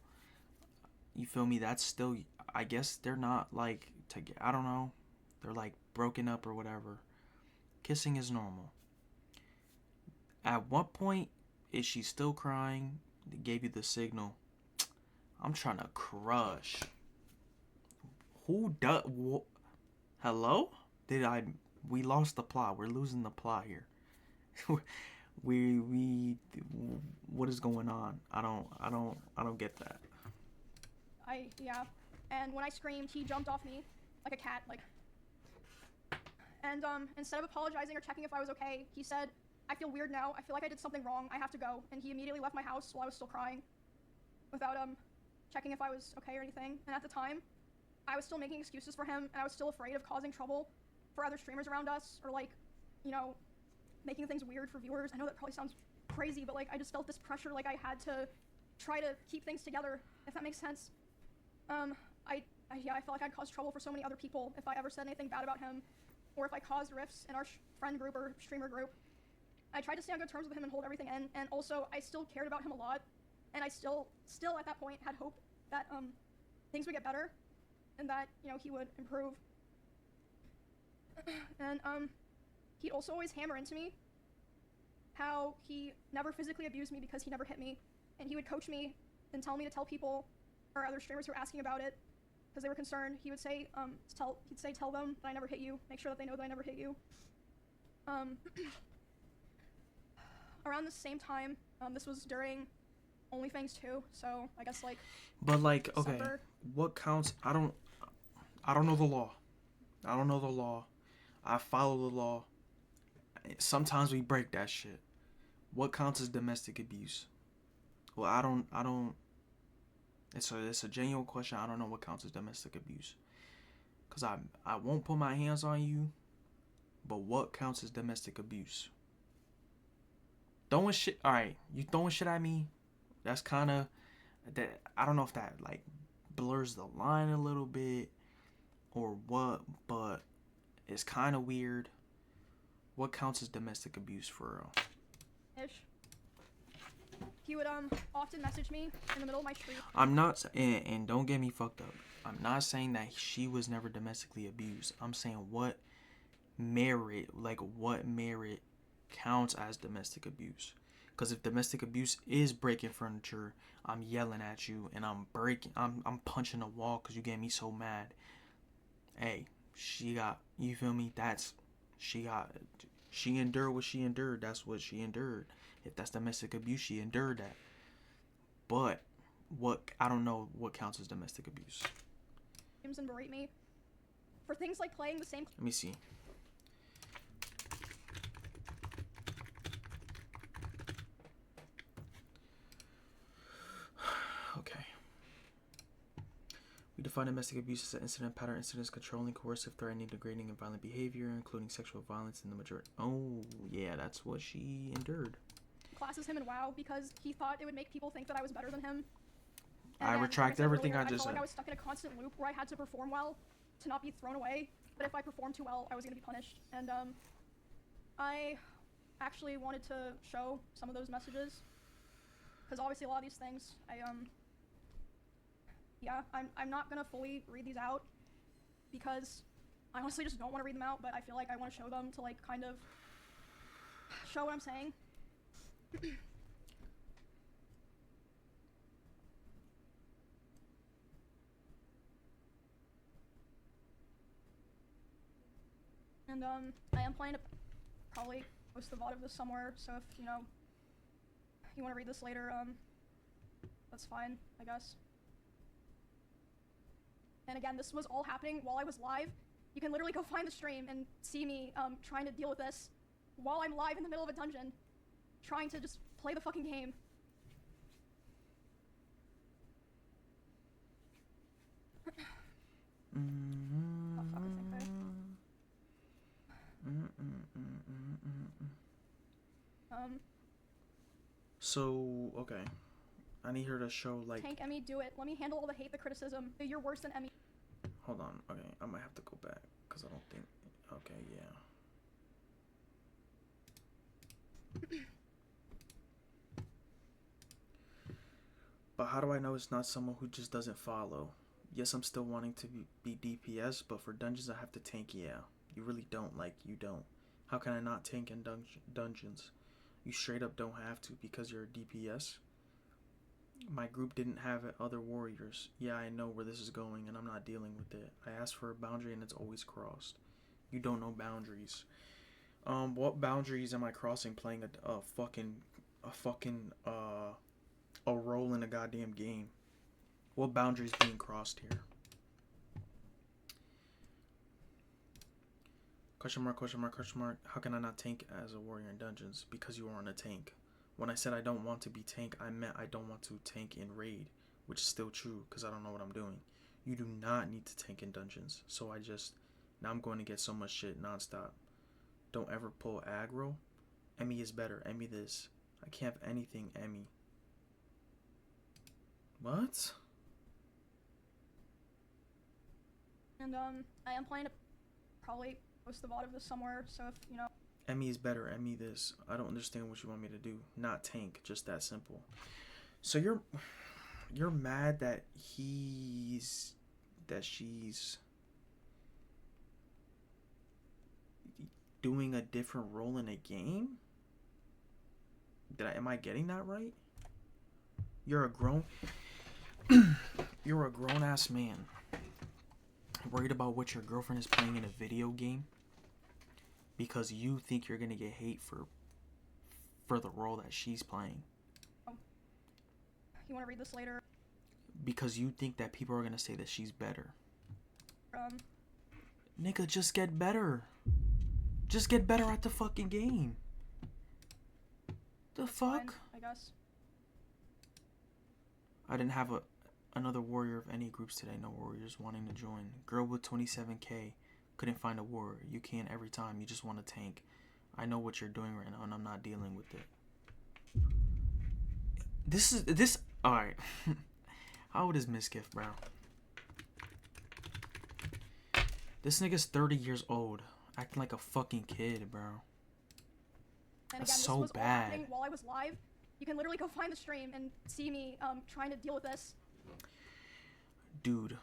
You feel me? That's still, I guess they're not like, I don't know. They're like broken up or whatever. Kissing is normal. At what point is she still crying? They gave you the signal. I'm trying to crush. Who does? Hello? We lost the plot. We're losing the plot here. What is going on? I don't get that. Yeah. And when I screamed, he jumped off me like a cat, like. And instead of apologizing or checking if I was okay, he said, I feel weird now. I feel like I did something wrong. I have to go. And he immediately left my house while I was still crying without checking if I was okay or anything. And at the time, I was still making excuses for him, and I was still afraid of causing trouble for other streamers around us, or like, you know, making things weird for viewers. I know that probably sounds crazy, but like I just felt this pressure, like I had to try to keep things together, if that makes sense. I felt like I'd cause trouble for so many other people if I ever said anything bad about him, or if I caused rifts in our friend group or streamer group. I tried to stay on good terms with him and hold everything in, and also I still cared about him a lot, and I still at that point had hope that things would get better, and that, you know, he would improve. And he'd also always hammer into me how he never physically abused me because he never hit me, and he would coach me and tell me to tell people or other streamers who were asking about it because they were concerned. He would say tell them that I never hit you, make sure that they know that I never hit you. Around the same time, this was during OnlyFans 2, so I guess like. But like, okay, December. what counts? I don't know the law. I don't know the law. I follow the law. Sometimes we break that shit. What counts as domestic abuse? Well, I don't. It's a genuine question. I don't know what counts as domestic abuse. Cause I won't put my hands on you. But what counts as domestic abuse? Throwing shit. All right, you throwing shit at me. That's kind of that. I don't know if that like blurs the line a little bit or what, but it's kind of weird. What counts as domestic abuse for real? Ish. He would often message me in the middle of my street. I'm not, and don't get me fucked up. I'm not saying that she was never domestically abused. I'm saying what merit counts as domestic abuse. Because if domestic abuse is breaking furniture, I'm yelling at you and I'm punching the wall because you get me so mad. Hey, you feel me? She endured what she endured. That's what she endured. If that's domestic abuse, she endured that. But I don't know what counts as domestic abuse. And berate me for things like playing the same. Let me see. We define domestic abuse as an incident pattern. Incidents controlling, coercive, threatening, degrading, and violent behavior, including sexual violence in the majority. Oh, yeah, that's what she endured. Classes him in WoW because he thought it would make people think that I was better than him. And I then, retract said everything earlier, I just felt said. like I was stuck in a constant loop where I had to perform well to not be thrown away. But if I performed too well, I was going to be punished. And I actually wanted to show some of those messages because obviously a lot of these things, yeah, I'm not going to fully read these out because I honestly just don't want to read them out, but I feel like I want to show them to like kind of show what I'm saying. And I am planning to probably post the VOD of this somewhere, so if, you know, you want to read this later, that's fine, I guess. And again, this was all happening while I was live. You can literally go find the stream and see me trying to deal with this while I'm live in the middle of a dungeon, trying to just play the fucking game. Oh, fuck, I think So, okay. I need her to show, like... Tank Emmy, do it. Let me handle all the hate, the criticism. You're worse than Emmy. Hold on. Okay, I might have to go back, because I don't think... Okay, yeah. But how do I know it's not someone who just doesn't follow? Yes, I'm still wanting to be DPS, but for dungeons I have to tank, yeah. You really don't, like, you don't. How can I not tank in dungeons? You straight up don't have to because you're a DPS. My group didn't have other warriors. Yeah, I know where this is going and I'm not dealing with it. I asked for a boundary and it's always crossed. You don't know boundaries. What boundaries am I crossing playing a role in a goddamn game? What boundaries being crossed here? Question mark, question mark, question mark. How can I not tank as a warrior in dungeons? Because you aren't a tank. When I said I don't want to be tank, I meant I don't want to tank in raid, which is still true because I don't know what I'm doing. You do not need to tank in dungeons. So now I'm going to get so much shit nonstop. Don't ever pull aggro. Emmy is better. Emmy this. I can't have anything Emmy. What? And I am planning to probably post the VOD of this somewhere, so if, you know... Emmy is better. Emmy this. I don't understand what you want me to do. Not tank. Just that simple. So you're mad that she's doing a different role in a game? Am I getting that right? You're a grown ass man. Worried about what your girlfriend is playing in a video game because you think you're gonna get hate for the role that she's playing. You want to read this later? Because you think that people are gonna say that she's better. Nigga, just get better. Just get better at the fucking game. The fuck? Fine, I guess. I didn't have another warrior of any groups today. No warriors wanting to join. Girl with 27k. Couldn't find a warrior. You can every time. You just want to tank. I know what you're doing right now and I'm not dealing with it. Alright. How old is Mizkif, bro? This nigga's 30 years old. Acting like a fucking kid, bro. And That's again, so this was bad. all happening while I was live. You can literally go find the stream and see me trying to deal with this. Dude,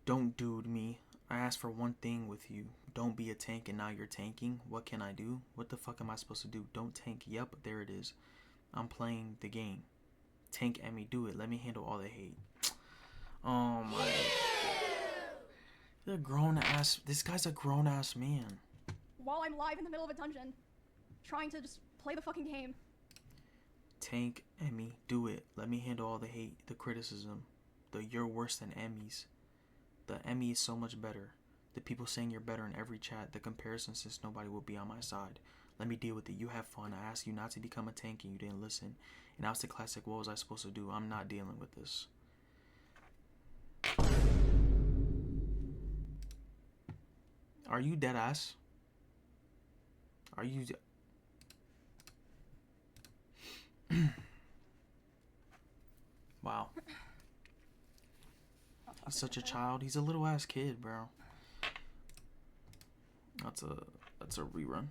don't dude me. I asked for one thing with you. Don't be a tank and now you're tanking. What can I do? What the fuck am I supposed to do? Don't tank. Yep, there it is. I'm playing the game. Tank Emmy, do it. Let me handle all the hate. Oh my. You're a grown ass. This guy's a grown ass man. While I'm live in the middle of a dungeon, trying to just play the fucking game. Tank Emmy, do it. Let me handle all the hate, the criticism, the you're worse than Emmys. The Emmy is so much better. The people saying you're better in every chat. The comparison since nobody will be on my side. Let me deal with it. You have fun. I asked you not to become a tank and you didn't listen. And now it's the classic, what was I supposed to do? I'm not dealing with this. Are you dead ass? Are you? Wow. He's such a child. He's a little ass kid, bro. That's a rerun.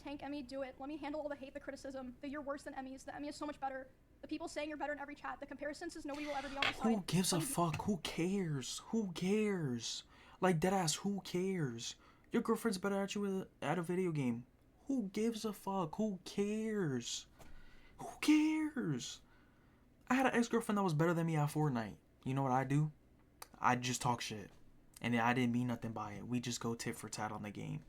Tank Emmy, do it. Let me handle all the hate, the criticism. The you're worse than Emmys. The Emmy is so much better. The people saying you're better in every chat. The comparisons is nobody will ever be on my side. Who gives a fuck? Who cares? Who cares? Like, deadass, who cares? Your girlfriend's better at you at a video game. Who gives a fuck? Who cares? Who cares? I had an ex-girlfriend that was better than me at Fortnite. You know what I do? I just talk shit. And I didn't mean nothing by it. We just go tit for tat on the game.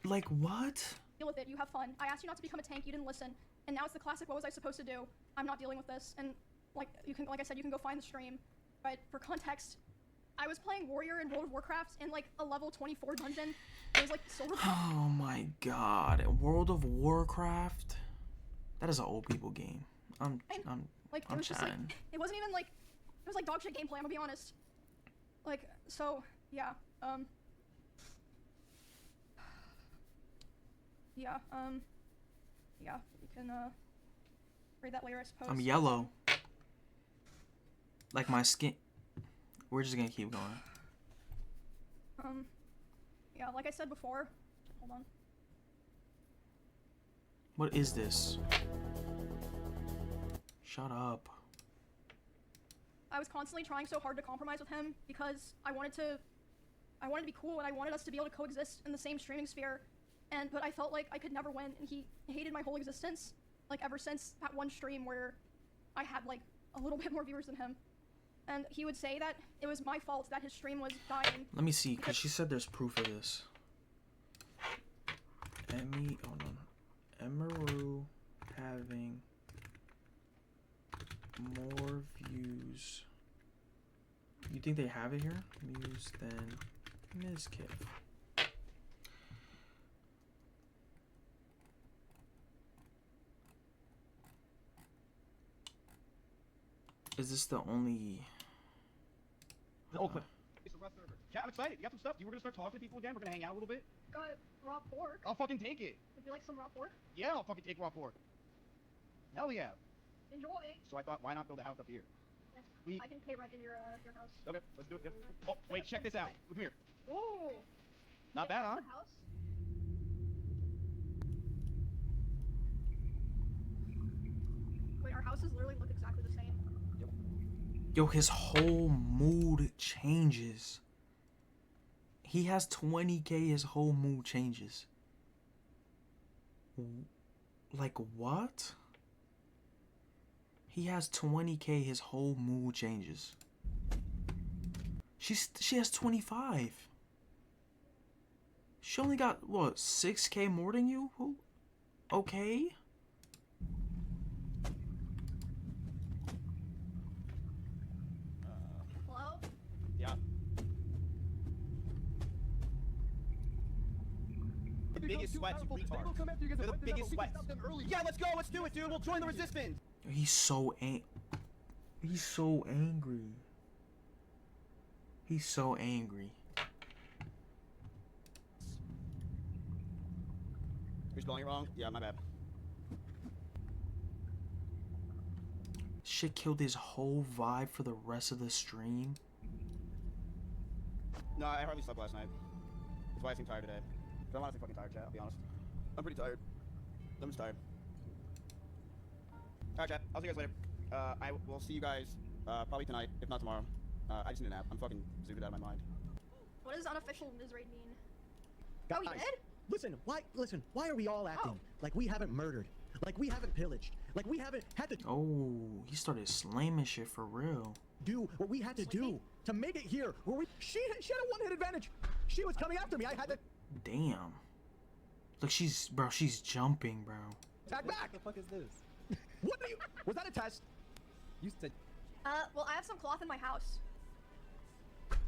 Like, what? Deal with it. You have fun. I asked you not to become a tank. You didn't listen. And now it's the classic, what was I supposed to do? I'm not dealing with this. And like I said, you can go find the stream. But for context, I was playing Warrior in World of Warcraft in like a level 24 dungeon. It was like silver. Oh my god. World of Warcraft? That is an old people game. I'm just like, it wasn't even like, it was like dog shit gameplay, I'm gonna be honest. Like, so, yeah, yeah, you can, read that later, I suppose. I'm yellow. Like my skin. We're just gonna keep going. Yeah, like I said before, hold on. What is this? Shut up. I was constantly trying so hard to compromise with him because I wanted to be cool and I wanted us to be able to coexist in the same streaming sphere. But I felt like I could never win, and he hated my whole existence. Like ever since that one stream where I had like a little bit more viewers than him. And he would say that it was my fault that his stream was dying. Let me see, because she said there's proof of this. Emiru having more views. You think they have it here? Views than Mizkif. Is this the only? The old clip. It's a rough burger. Yeah, I'm excited. You got some stuff. You were gonna start talking to people again. We're gonna hang out a little bit. Got raw pork. I'll fucking take it. Would you like some raw pork? Yeah, I'll fucking take raw pork. Hell yeah. Enjoy. So I thought, why not build a house up here? I can pay rent in your house. Okay, let's do it. Yep. Oh, wait, check this out. Look here. Ooh. Not bad, huh? House? Wait, our houses literally look exactly the same. Yep. Yo, his whole mood changes. He has 20K, his whole mood changes. Like, what? He has 20K, his whole mood changes. She has 25. She only got, what, 6K more than you? Who? Okay. Hello? Yeah. The biggest sweats, you retard. They're the biggest sweats. Yeah, let's go. Let's do it, dude. We'll join the resistance. He's so angry. He's so angry. He's so angry. You're spelling it wrong? Yeah, my bad. Shit killed his whole vibe for the rest of the stream. No, I hardly slept last night. That's why I seem tired today. I'm honestly fucking tired, chat, I'll be honest. I'm pretty tired. I'm just tired. Alright, chat. I'll see you guys later. I will see you guys probably tonight, if not tomorrow. I just need a nap. I'm fucking zooted out of my mind. What does unofficial Miz raid mean? Guys, Oh, he did? Listen, why are we all acting like we haven't murdered? Like we haven't pillaged? Like we haven't had to Oh, he started slamming shit for real. do what we had to do to make it here where we she had a one-hit advantage. She was coming after me. I had to Damn. Look, she's jumping, bro. attack back. What the fuck is this? What do you was that a test? You said Well, I have some cloth in my house. Let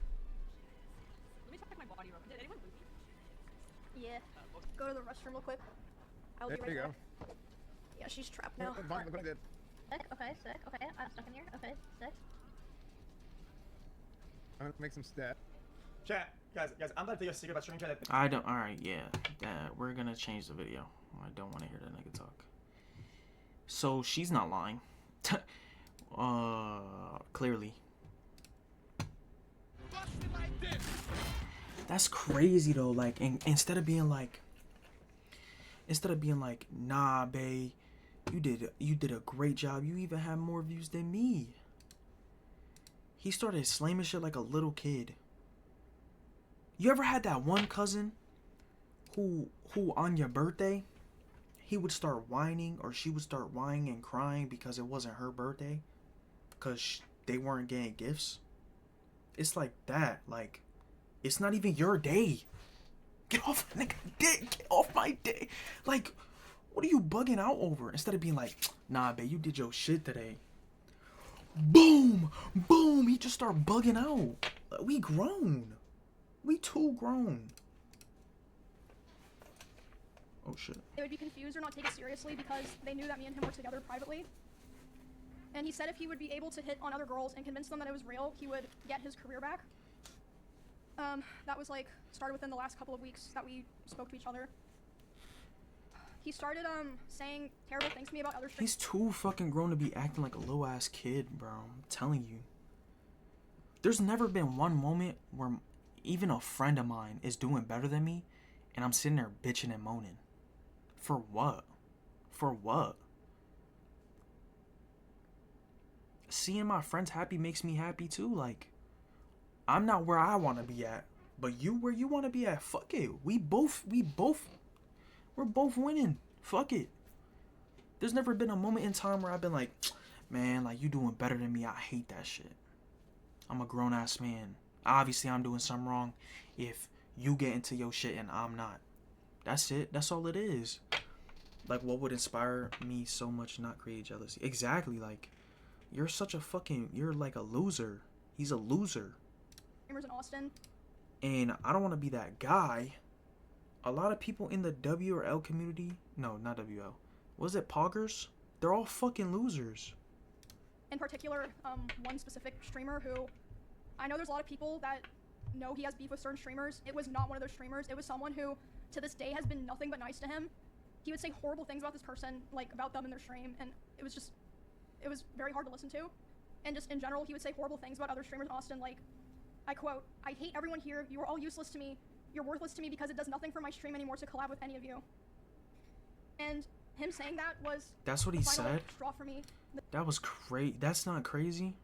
me check my body real quick. Did anyone loot me? Yeah. Go to the restroom real quick. I'll be right There you there. go. Yeah, she's trapped now. Fine, look what I did. Sick, okay, sick, okay, I'm stuck in here, okay, sick. I'm gonna make some stats. Chat, guys, I'm about to tell you a secret about streaming chat. I don't. All right, yeah. We're gonna change the video. I don't want to hear that nigga talk. So she's not lying. Clearly. That's crazy though. Like, instead of being like, nah, bae, you did a great job. You even had more views than me. He started slamming shit like a little kid. You ever had that one cousin who on your birthday, he would start whining, or she would start whining and crying because it wasn't her birthday, because they weren't getting gifts? It's like that. Like, it's not even your day. Get off, nigga. Get off my day. Like, what are you bugging out over? Instead of being like, nah, babe, you did your shit today. Boom, boom. He just started bugging out. We grown. We too grown. Oh shit. They would be confused or not take it seriously because they knew that me and him were together privately. And he said if he would be able to hit on other girls and convince them that it was real, he would get his career back. That was like, started within the last couple of weeks that we spoke to each other. He started, saying terrible things to me about other streamers. He's too fucking grown to be acting like a little ass kid, bro. I'm telling you. There's never been one moment where even a friend of mine is doing better than me and I'm sitting there bitching and moaning. For what? For what? Seeing my friends happy makes me happy too. Like, I'm not where I want to be at, but you where you want to be at. Fuck it. We're both winning. Fuck it. There's never been a moment in time where I've been like, man, like, you doing better than me. I hate that shit. I'm a grown ass man. Obviously, I'm doing something wrong if you get into your shit and I'm not. That's it. That's all it is. Like, what would inspire me so much not create jealousy? Exactly. Like, you're such a fucking, you're like a loser. He's a loser. In Austin. And I don't want to be that guy. A lot of people in the W or L community, no, not WL. Was it Poggers? They're all fucking losers. In particular, one specific streamer who, I know there's a lot of people that know he has beef with certain streamers. It was not one of those streamers. It was someone who, to this day, has been nothing but nice to him. He would say horrible things about this person, like about them in their stream, and it was very hard to listen to. And just in general, he would say horrible things about other streamers in Austin, like, I quote, "I hate everyone here. You are all useless to me. You're worthless to me because it does nothing for my stream anymore to collab with any of you." And him saying that was that's what he said. Straw for me. That was crazy. That's not crazy.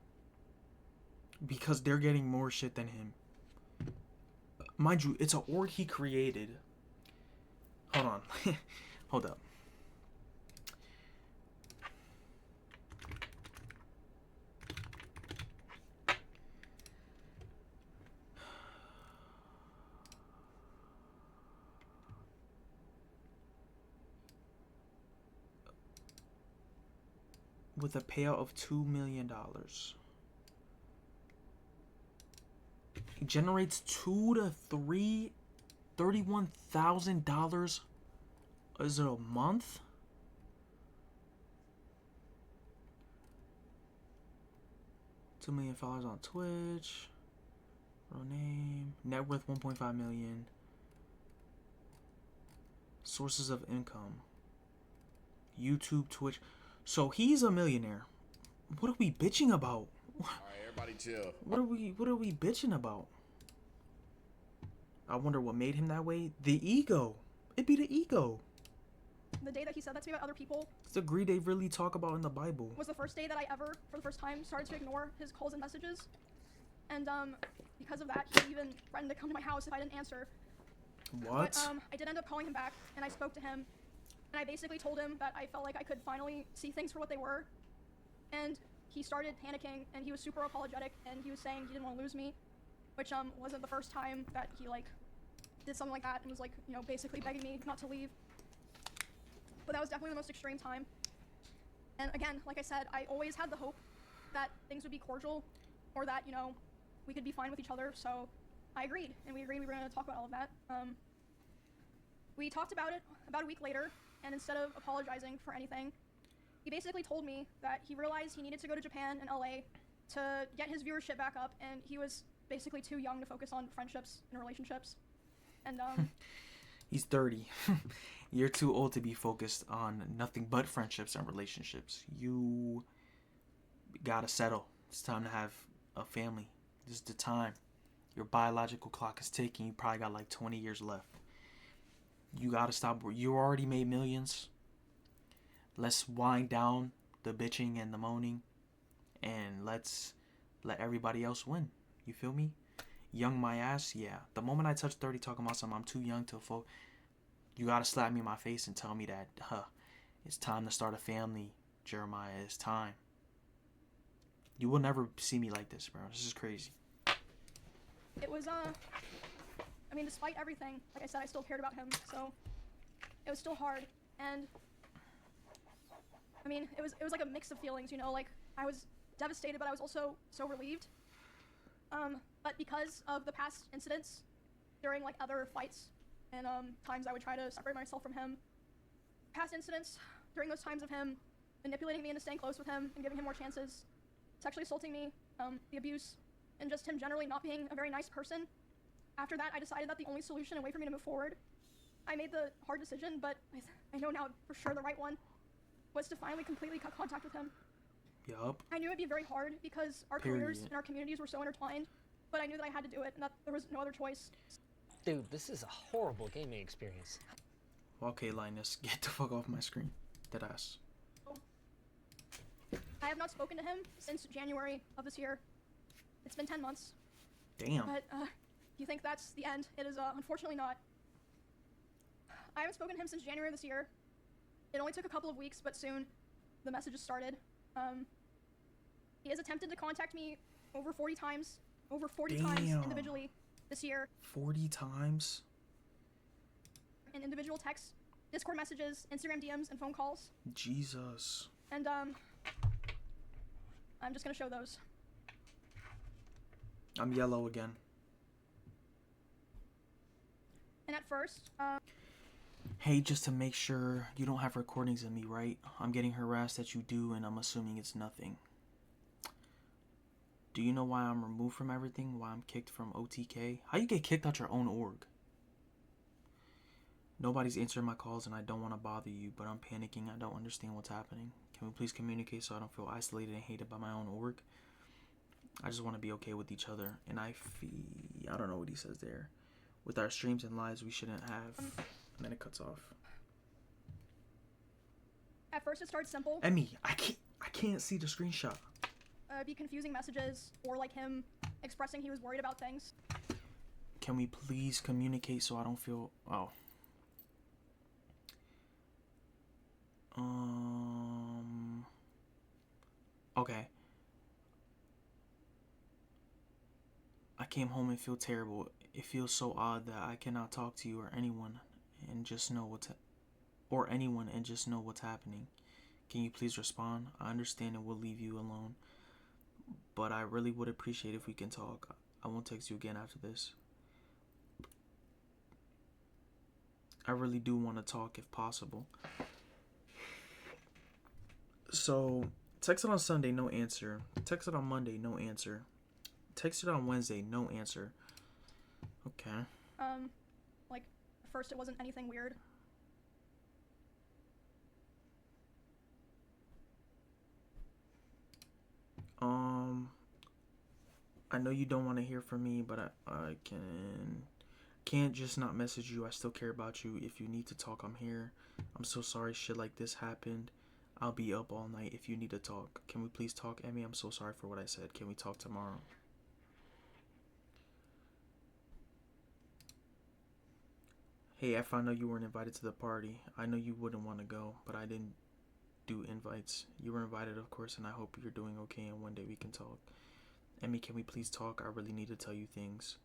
Because they're getting more shit than him. Mind you, it's an org he created. Hold on. Hold up. With a payout of $2 million. He generates $31,000 is it a month? $2 million followers on Twitch. Real name. Net worth 1.5 million. Sources of income. YouTube, Twitch. So he's a millionaire. What are we bitching about? Alright, everybody chill. What are we bitching about? I wonder what made him that way. The ego. It'd be the ego. The day that he said that to me about other people, It's the greed they really talk about in the Bible. was the first day that I ever, for the first time, started to ignore his calls and messages. And because of that, he even threatened to come to my house if I didn't answer. What? But I did end up calling him back, and I spoke to him, and I basically told him that I felt like I could finally see things for what they were. And he started panicking, and he was super apologetic, and he was saying he didn't want to lose me, which wasn't the first time that he like did something like that and was like, you know, basically begging me not to leave. But that was definitely the most extreme time. And again, like I said, I always had the hope that things would be cordial, or that, you know, we could be fine with each other, so I agreed, and we agreed we were going to talk about all of that. We talked about it about a week later, and instead of apologizing for anything, he basically told me that he realized he needed to go to Japan and LA to get his viewership back up, and he was basically too young to focus on friendships and relationships. And He's 30. You're too old to be focused on nothing but friendships and relationships. You gotta settle. It's time to have a family. This is the time. Your biological clock is ticking. You probably got like 20 years left. You gotta stop. You already made millions. Let's wind down the bitching and the moaning, and let's let everybody else win. You feel me? Young my ass, yeah. The moment I touch 30 talking about something I'm too young to you gotta slap me in my face and tell me that, it's time to start a family, Jeremiah. It's time. You will never see me like this, bro. This is crazy. it was, I mean, despite everything, like I said, I still cared about him, so it was still hard. And I mean, it was like a mix of feelings, you know, like I was devastated, but I was also so relieved. But because of the past incidents during like other fights and times I would try to separate myself from him, past incidents during those times of him manipulating me into staying close with him and giving him more chances, sexually assaulting me, the abuse, and just him generally not being a very nice person. After that, I decided that the only solution and way for me to move forward, I made the hard decision, but I know now for sure the right one, was to finally completely cut contact with him. Yup. I knew it'd be very hard because our careers and our communities were so intertwined, but I knew that I had to do it and that there was no other choice. Dude, this is a horrible gaming experience. Okay, Linus, get the fuck off my screen. Deadass. I have not spoken to him since January of this year. It's been 10 months. Damn. But you think that's the end? It is unfortunately not. I haven't spoken to him since January of this year. It only took a couple of weeks, but soon the messages started. He has attempted to contact me over 40 times. Over 40 times individually this year. 40 times? In individual texts, Discord messages, Instagram DMs, and phone calls. Jesus. And I'm just gonna show those. I'm yellow again. And at first, Hey, just to make sure you don't have recordings of me, right? I'm getting harassed that you do, and I'm assuming it's nothing. Do you know why I'm removed from everything? Why I'm kicked from OTK? How you get kicked out your own org? Nobody's answering my calls, and I don't want to bother you, but I'm panicking. I don't understand what's happening. Can we please communicate so I don't feel isolated and hated by my own org? I just want to be okay with each other, and I don't know what he says there. With our streams and lives, we shouldn't have... And then it cuts off. at first it starts simple. Emmy, I can't see the screenshot. Be confusing messages, or like him expressing he was worried about things. Can we please communicate so I don't feel... Oh. Okay. I came home and feel terrible. It feels so odd that I cannot talk to you or anyone and just know what's happening. Can you please respond? I understand and will leave you alone, but I really would appreciate if we can talk. I won't text you again after this. I really do want to talk if possible. So, texted on Sunday, no answer. Texted on Monday, no answer. Texted on Wednesday, no answer. Okay. Like, at first it wasn't anything weird. I know you don't want to hear from me, but I can't just not message you. I still care about you. If you need to talk, I'm here. I'm so sorry shit like this happened. I'll be up all night if you need to talk. Can we please talk, Emmy? I'm so sorry for what I said. Can we talk tomorrow? Hey, I found out you weren't invited to the party. I know you wouldn't want to go, but I didn't do invites. You were invited, of course, and I hope you're doing okay and one day we can talk. Emmy, can we please talk? I really need to tell you things.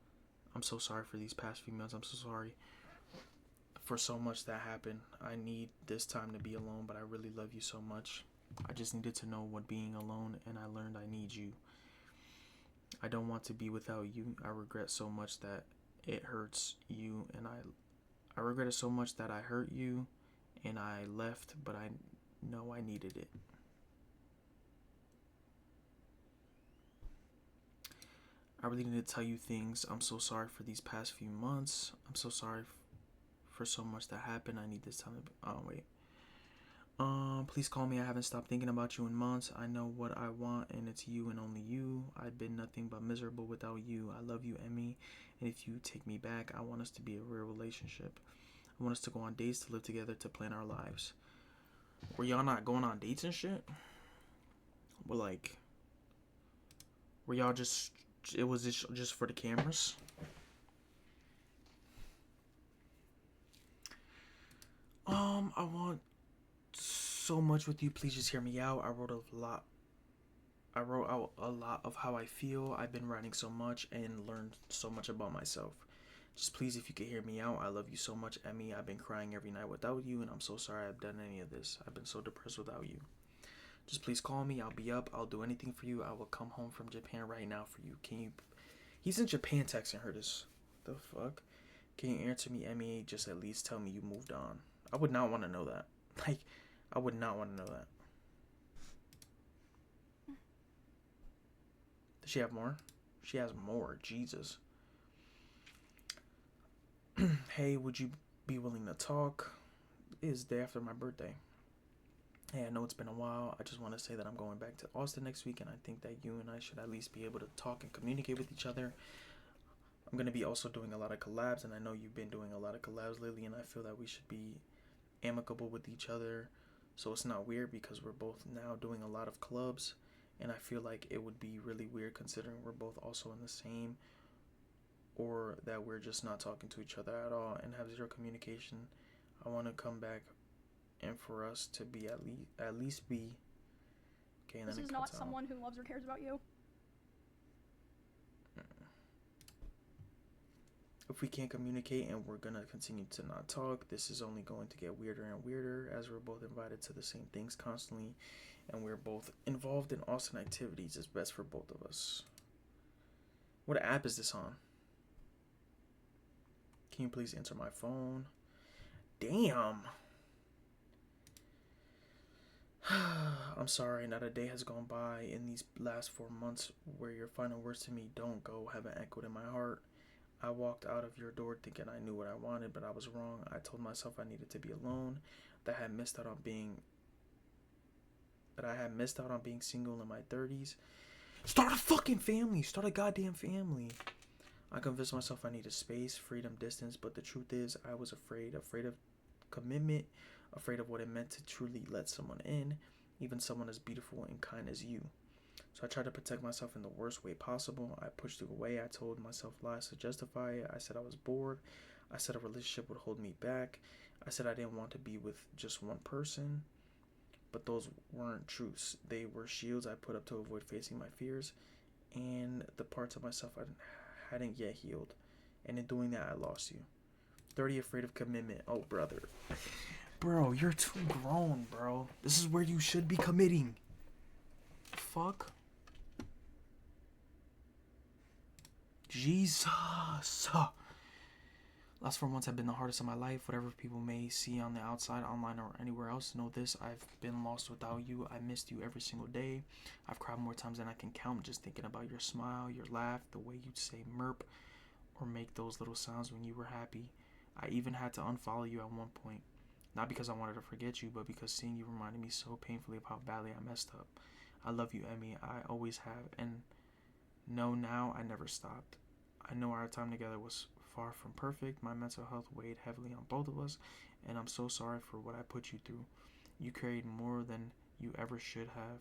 I'm so sorry for these past few months. I'm so sorry for so much that happened. I need this time to be alone, but I really love you so much. I just needed to know what being alone, and I learned I need you. I don't want to be without you. I regret so much that it hurts you, and I regret it so much that I hurt you and I left, but I know I needed it. I really need to tell you things. I'm so sorry for these past few months. I'm so sorry for so much that happened. I need this time to. Oh wait. Please call me. I haven't stopped thinking about you in months. I know what I want, and it's you and only you. I've been nothing but miserable without you. I love you, Emmy. And if you take me back, I want us to be a real relationship. I want us to go on dates, to live together, to plan our lives. Were y'all not going on dates and shit? Were y'all just? It was just for the cameras. I want so much with you. Please just hear me out. I wrote out a lot of how I feel. I've been writing so much and learned so much about myself. Just please, if you could hear me out. I love you so much, Emmy. I've been crying every night without you, and I'm so sorry I've done any of this. I've been so depressed without you. Just please call me. I'll be up. I'll do anything for you. I will come home from Japan right now for you. Can you? He's in Japan texting her this. The fuck? Can you answer me, Emmy? Just at least tell me you moved on. I would not want to know that. Like, I would not want to know that. Does she have more? She has more. Jesus. Hey, would you be willing to talk? It is the day after my birthday. Hey, I know it's been a while. I just want to say that I'm going back to Austin next week, and I think that you and I should at least be able to talk and communicate with each other. I'm going to be also doing a lot of collabs, and I know you've been doing a lot of collabs lately, and I feel that we should be amicable with each other, so it's not weird because we're both now doing a lot of clubs, and I feel like it would be really weird considering we're both also in the same, or that we're just not talking to each other at all and have zero communication. I want to come back and for us to be at least be okay. And this then is not someone who loves or cares about you. If we can't communicate and we're gonna continue to not talk, this is only going to get weirder and weirder as we're both invited to the same things constantly and we're both involved in Austin activities. It's best for both of us. What app is this on? Can you please answer my phone? Damn. I'm sorry, not a day has gone by in these last 4 months where your final words to me, "Don't go," haven't echoed in my heart. I walked out of your door thinking I knew what I wanted, but I was wrong. I told myself I needed to be alone, that I had missed out on being single in my 30s. Start a fucking family. Start a goddamn family. I convinced myself I needed space, freedom, distance, but the truth is I was afraid of commitment, afraid of what it meant to truly let someone in, even someone as beautiful and kind as you. So I tried to protect myself in the worst way possible. I pushed it away. I told myself lies to justify it. I said I was bored. I said a relationship would hold me back. I said I didn't want to be with just one person. But those weren't truths. They were shields I put up to avoid facing my fears and the parts of myself I hadn't yet healed. And in doing that, I lost you. 30, afraid of commitment. Oh, brother. Bro, you're too grown, bro. This is where you should be committing. Fuck. Jesus. Last 4 months have been the hardest of my life. Whatever people may see on the outside, online, or anywhere else, know this: I've been lost without you. I missed you every single day. I've cried more times than I can count just thinking about your smile, your laugh, the way you'd say merp or make those little sounds when you were happy. I even had to unfollow you at one point. Not because I wanted to forget you, but because seeing you reminded me so painfully of how badly I messed up. I love you, Emmy. I always have, and no, now I never stopped. I know our time together was far from perfect. My mental health weighed heavily on both of us, and I'm so sorry for what I put you through. You carried more than you ever should have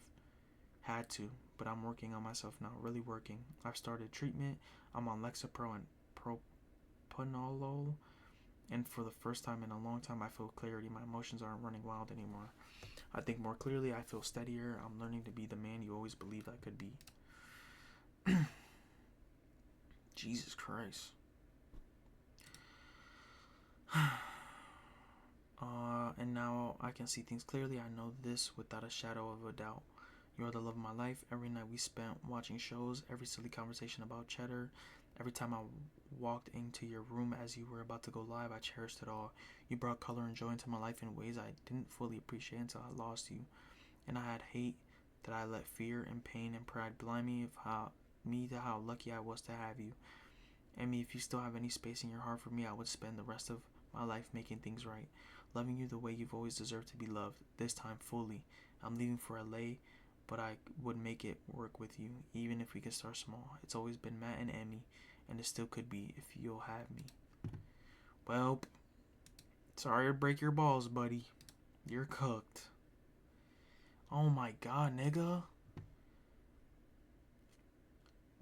had to, but I'm working on myself now, really working. I've started treatment. I'm on Lexapro and propanolol, and for the first time in a long time, I feel clarity. My emotions aren't running wild anymore. I think more clearly. I feel steadier. I'm learning to be the man you always believed I could be. Jesus Christ. And now I can see things clearly. I know this without a shadow of a doubt. You're the love of my life. Every night we spent watching shows, every silly conversation about cheddar, every time I walked into your room as you were about to go live, I cherished it all. You brought color and joy into my life in ways I didn't fully appreciate until I lost you. And I had hate that I let fear and pain and pride blind me of how me to how lucky I was to have you. Emmy, if you still have any space in your heart for me, I would spend the rest of my life making things right. Loving you the way you've always deserved to be loved, this time fully. I'm leaving for LA, but I would make it work with you, even if we could start small. It's always been Matt and Emmy, and it still could be if you'll have me. Well, sorry to break your balls, buddy. You're cooked. Oh my god, nigga.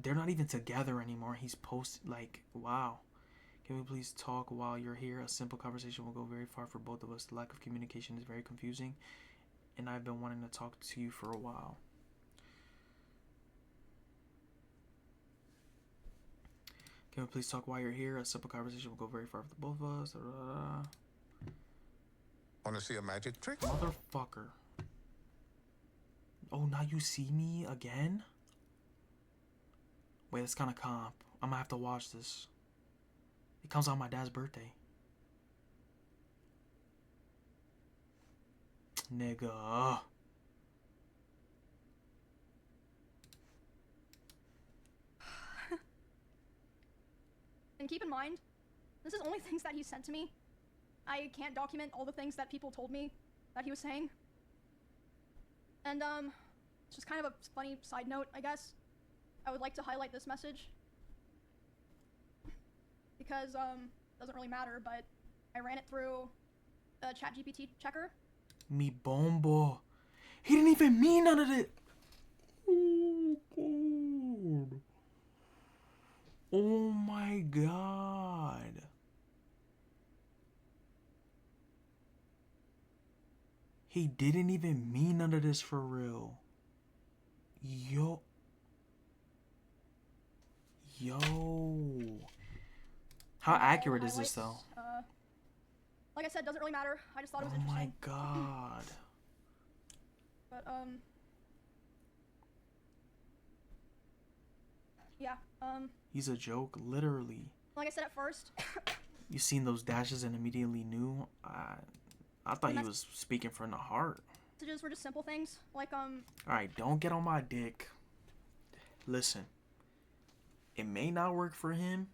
They're not even together anymore. He's posted, like, wow. Can we please talk while you're here? A simple conversation will go very far for both of us. The lack of communication is very confusing, and I've been wanting to talk to you for a while. Can we please talk while you're here? A simple conversation will go very far for both of us. Want to see a magic trick? Motherfucker. Oh, now you see me again? Wait, that's kind of comp. I'm gonna have to watch this. It comes on my dad's birthday. Nigga. And keep in mind, this is only things that he sent to me. I can't document all the things that people told me that he was saying. And, it's just kind of a funny side note, I guess. I would like to highlight this message. Because, doesn't really matter, but I ran it through the ChatGPT checker. Me bombo. He didn't even mean none of it. Oh, God. Oh, my God. He didn't even mean none of this for real. Yo. How accurate is this, though? Like I said, doesn't really matter. I just thought it was interesting. Oh my god. But, yeah, He's a joke, literally. like I said at first. You seen those dashes and immediately knew? I thought he was speaking from the heart. Messages were just simple things, like, Alright, don't get on my dick. Listen. It may not work for him.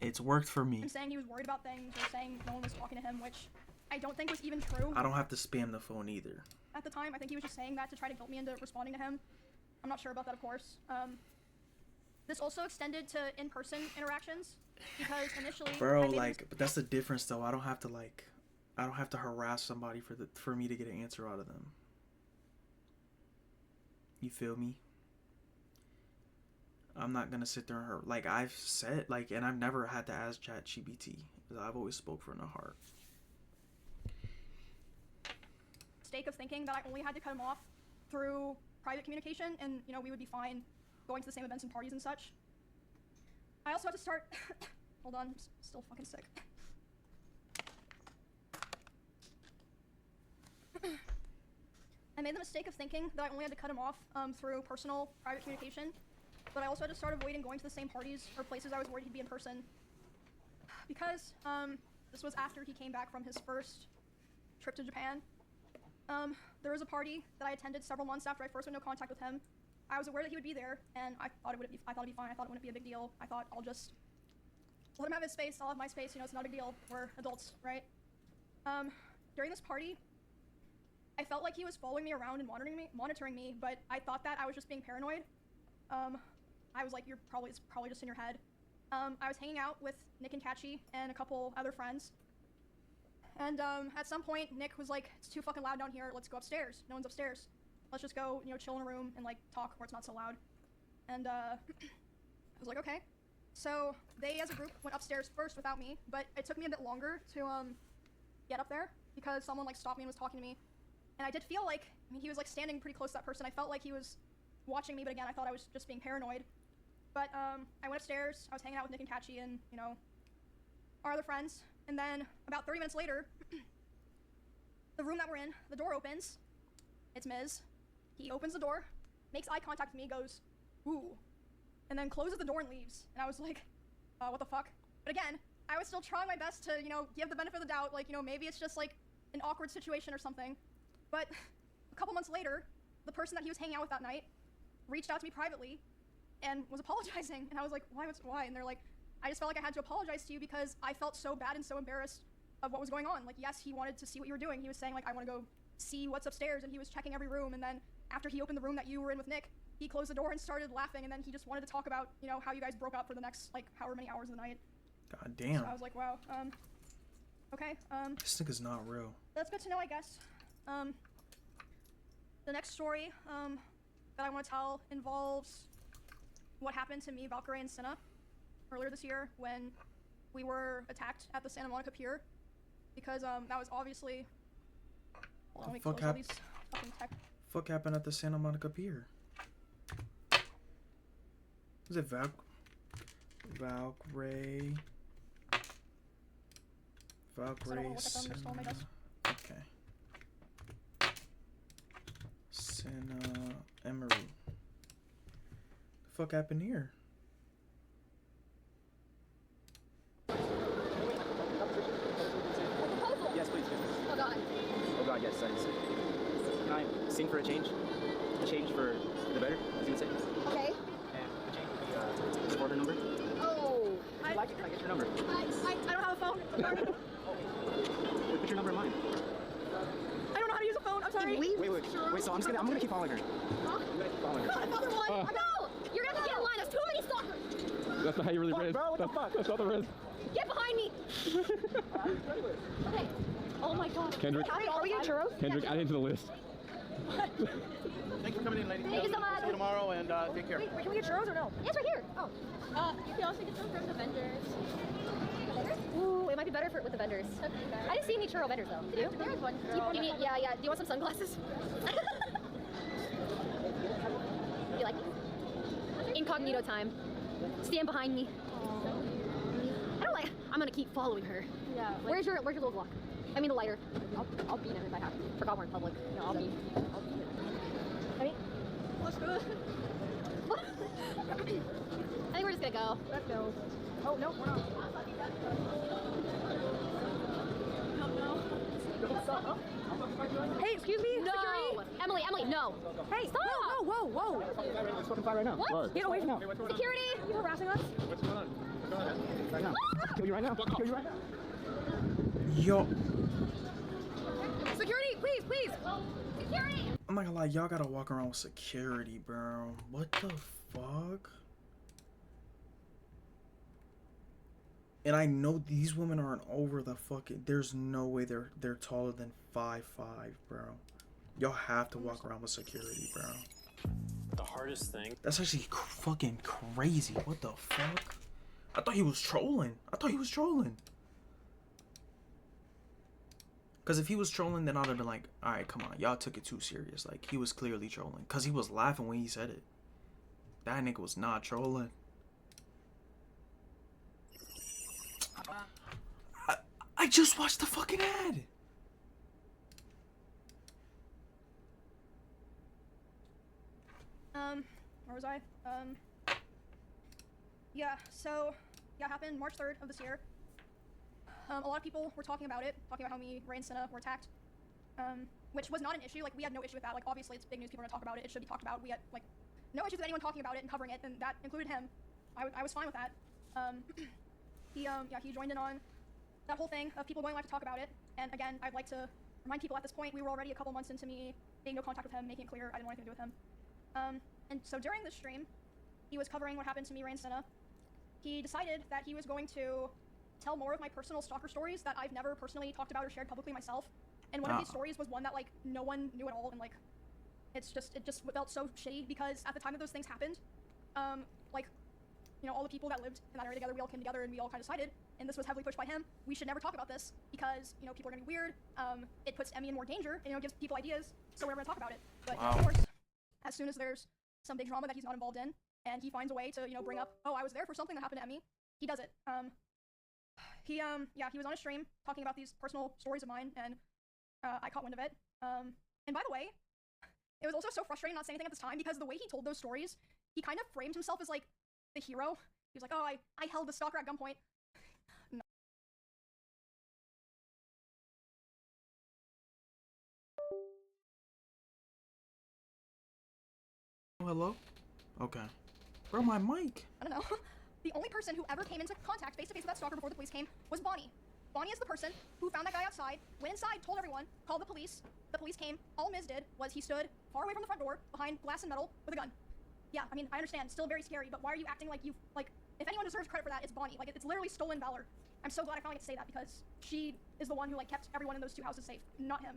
It's worked for me. I'm saying he was worried about things, or saying no one was talking to him, which I don't think was even true. I don't have to spam the phone either. At the time, I think he was just saying that to try to guilt me into responding to him. I'm not sure about that, of course. This also extended to in-person interactions, because initially... Bro, like, but that's the difference, though. I don't have to harass somebody for me to get an answer out of them. You feel me? I'm not gonna sit there and hurt. Like, I've said, like, and I've never had to ask ChatGPT. I've always spoke from the heart. Mistake of thinking that I only had to cut him off through private communication, and, you know, we would be fine going to the same events and parties and such. I also had to start... Hold on, I'm still fucking sick. I made the mistake of thinking that I only had to cut him off through personal, private communication, but I also had to start avoiding going to the same parties or places I was worried he'd be in person. Because this was after he came back from his first trip to Japan. There was a party that I attended several months after I first went into contact with him. I was aware that he would be there, and I thought it'd be fine. I thought it wouldn't be a big deal. I thought I'll just let him have his space. I'll have my space. You know, it's not a big deal. We're adults, right? During this party, I felt like he was following me around and monitoring me, but I thought that I was just being paranoid. I was like, it's probably just in your head. I was hanging out with Nick and Kachi and a couple other friends. And, at some point, Nick was like, it's too fucking loud down here, let's go upstairs. No one's upstairs. Let's just go, you know, chill in a room and, like, talk where it's not so loud. And, I was like, okay. So, they, as a group, went upstairs first without me, but it took me a bit longer to, get up there, because someone, like, stopped me and was talking to me. And I did feel like, I mean, he was, like, standing pretty close to that person. I felt like he was watching me, but again, I thought I was just being paranoid. But, I went upstairs, I was hanging out with Nick and Kachi and, you know, our other friends. And then, about 30 minutes later, the room that we're in, the door opens. It's Miz. He opens the door, makes eye contact with me, goes, ooh, and then closes the door and leaves. And I was like, what the fuck? But again, I was still trying my best to, you know, give the benefit of the doubt, like, you know, maybe it's just, like, an awkward situation or something. But a couple months later, the person that he was hanging out with that night reached out to me privately and was apologizing. And I was like, why? And they're like, I just felt like I had to apologize to you because I felt so bad and so embarrassed of what was going on. Like, yes, he wanted to see what you were doing. He was saying, like, I want to go see what's upstairs, and he was checking every room. And then after he opened the room that you were in with Nick, he closed the door and started laughing, and then he just wanted to talk about, you know, how you guys broke up for the next, like, however many hours of the night. God damn. So I was like, wow, okay, This nigga's not real. that's good to know, I guess. The next story, that I want to tell involves what happened to me, Valkyrie, and Senna earlier this year when we were attacked at the Santa Monica Pier, because, that was obviously... Hold on, let me close all these fucking tech. Fuck happened at the Santa Monica Pier? Is it Valkyrie? Valkyrie, Senna. Okay. Senna, emiru. The fuck happened here? Yes, please. Oh god. Oh god, yes, that is. Can I sing for a change? A change for the better, as you would say? Okay. And the change would be his order number. Oh. If you like it, can I get your number? I don't have a phone. I'm sorry. Put your number in mine. I don't know how to use a phone. I'm sorry. Wait, so I'm gonna keep following her. Huh? I'm gonna keep following her. Another one. No! You're gonna have to get in line. There's too many stalkers. That's not how you really Fuck, raise. bro, what the fuck? That's not the raise. Get behind me. Okay. Oh my god. Kendrick. Are we getting churros? Kendrick, add it to the list. Thanks for coming in, ladies. Thank you so much. See you tomorrow, and take care. Wait, can we get churros or no? Yes, right here. Oh. You can also get some from the vendors. Ooh, it might be better with the vendors. I didn't see any churro vendors though. Did you? There was one. Yeah. Do you want some sunglasses? You like it? Incognito time. Stand behind me. I don't like. I'm gonna keep following her. Yeah. Where's your little block? I mean the lighter. I'll beat him if I have to. Forgot we're in public. No, I'll beat. Ready? Let's do it. I think we're just gonna go. Let's go. Oh no, we're not. Hey, excuse me? No! Security? Emily, no! Hey, Stop! No, whoa. Let's fucking fight right now. What? Get away from me. Security! You harassing us? What's going on? Go ahead. Right now. Kill you right now. Kill you right now. Yo, Security, please. Security! I'm not gonna lie, y'all gotta walk around with security, bro. What the fuck? And I know these women aren't over the fucking. There's no way they're taller than 5'5", bro. Y'all have to walk around with security, bro. The hardest thing. That's actually fucking crazy. What the fuck? I thought he was trolling. Cause if he was trolling, then I'd have been like, all right, come on, y'all took it too serious. Like he was clearly trolling, cause he was laughing when he said it. That nigga was not trolling. I just watched the fucking ad. Where was I? Yeah, so, yeah, it happened March 3rd of this year. A lot of people were talking about how me, Ray, and Senna were attacked. Which was not an issue, like, we had no issue with that. Like, obviously, it's big news, people are gonna talk about it, it should be talked about. We had, like, no issues with anyone talking about it and covering it, and that included him. I was fine with that. He joined in on that whole thing of people going live to talk about it. And again, I'd like to remind people at this point, we were already a couple months into me being no contact with him, making it clear I didn't want anything to do with him. And so during this stream, he was covering what happened to me, Ray, and Senna. He decided that he was going to tell more of my personal stalker stories that I've never personally talked about or shared publicly myself. And one of these stories was one that, like, no one knew at all, and, like, it just felt so shitty because at the time that those things happened, like, you know, all the people that lived in that area together, we all came together and we all kind of decided, and this was heavily pushed by him, we should never talk about this because, you know, people are gonna be weird, it puts Emmy in more danger, and, you know, gives people ideas, so we're never gonna talk about it. But, of course, as soon as there's some big drama that he's not involved in, and he finds a way to, you know, bring up, oh, I was there for something that happened to Emmy, he does it. He was on a stream talking about these personal stories of mine, and I caught wind of it. And by the way, it was also so frustrating not saying anything at this time because the way he told those stories, he kind of framed himself as, like, the hero. He was like, oh, I held the stalker at gunpoint. Hello? Okay. Bro, my mic. I don't know. The only person who ever came into contact face to face with that stalker before the police came was Bonnie. Bonnie is the person who found that guy outside, went inside, told everyone, called the police. The police came. All Miz did was he stood far away from the front door, behind glass and metal, with a gun. Yeah, I mean, I understand, still very scary, but why are you acting like you, like, if anyone deserves credit for that, it's Bonnie. Like, it's literally stolen valor. I'm so glad I finally get to say that because she is the one who, like, kept everyone in those 2 houses safe, not him.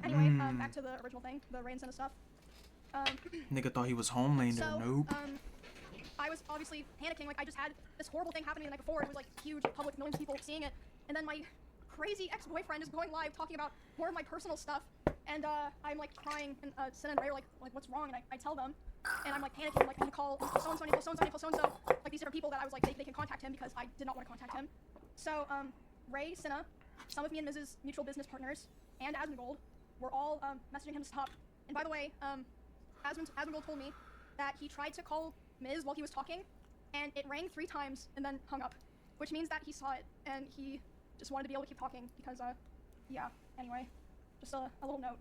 Anyway, back to the original thing, the Rain Center stuff. Nigga thought he was Homelander, So, nope. I was obviously panicking, like I just had this horrible thing happen to me the night before. It was like huge, public, millions of people seeing it, and then my crazy ex-boyfriend is going live talking about more of my personal stuff, and I'm like crying, and Sin and Ray are like what's wrong, and I tell them, and I'm like panicking, I'm like I'm gonna call so-and-so, so-and-so, like these different people that I was like they can contact him because I did not want to contact him. So Ray, Cinna, some of me and Miz's mutual business partners, and Asmongold were all messaging him to stop. And by the way, Asmongold told me that he tried to call Miz while he was talking, and it rang 3 times and then hung up, which means that he saw it and he just wanted to be able to keep talking because yeah, anyway, just a little note.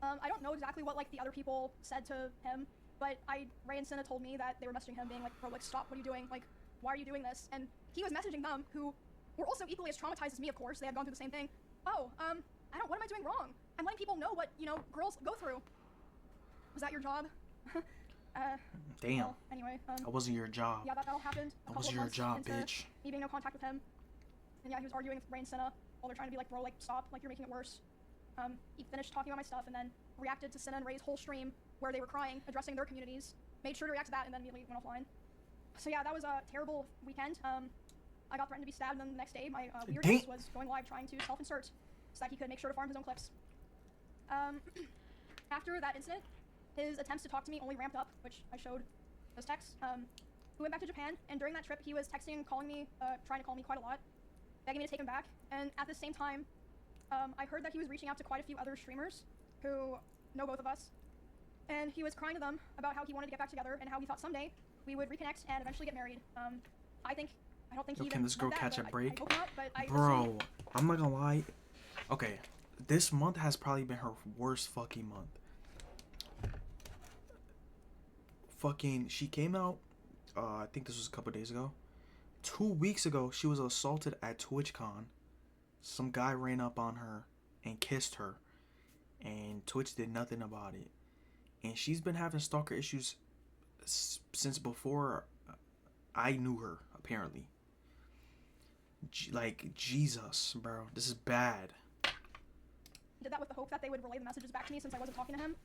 I don't know exactly what like the other people said to him, but Ray and Cinna told me that they were messaging him being like, bro, like stop, what are you doing, like why are you doing this? And he was messaging them, who were also equally as traumatized as me, of course. They had gone through the same thing. Oh, what am I doing wrong? I'm letting people know what, you know, girls go through. Was that your job? Damn. Well, anyway, that wasn't your job. Yeah, that all happened. That was your job, bitch. Me being no contact with him. And yeah, he was arguing with Ray and Cinna while they're trying to be like, bro, like stop, like you're making it worse. He finished talking about my stuff and then reacted to Cinna and Ray's whole stream where they were crying, addressing their communities. Made sure to react to that and then immediately went offline. So yeah, that was a terrible weekend. I got threatened to be stabbed, and then the next day, my weirdness was going live trying to self-insert so that he could make sure to farm his own clips. After that incident, his attempts to talk to me only ramped up, which I showed those texts. We went back to Japan, and during that trip, he was texting and calling me, trying to call me quite a lot, begging me to take him back. And at the same time, I heard that he was reaching out to quite a few other streamers who know both of us, and he was crying to them about how he wanted to get back together and how he thought someday we would reconnect and eventually get married. I don't think he even can this girl meant catch a that, break? I hope not, but I Bro, I'm not gonna lie. Okay, this month has probably been her worst fucking month. Fucking, she came out, I think this was a couple days ago. 2 weeks ago, she was assaulted at TwitchCon. Some guy ran up on her and kissed her, and Twitch did nothing about it. And she's been having stalker issues since before I knew her, apparently. Like, Jesus, bro, this is bad. Did that with the hope that they would relay the messages back to me since I wasn't talking to him,